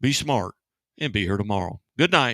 be smart, and be here tomorrow. Good night.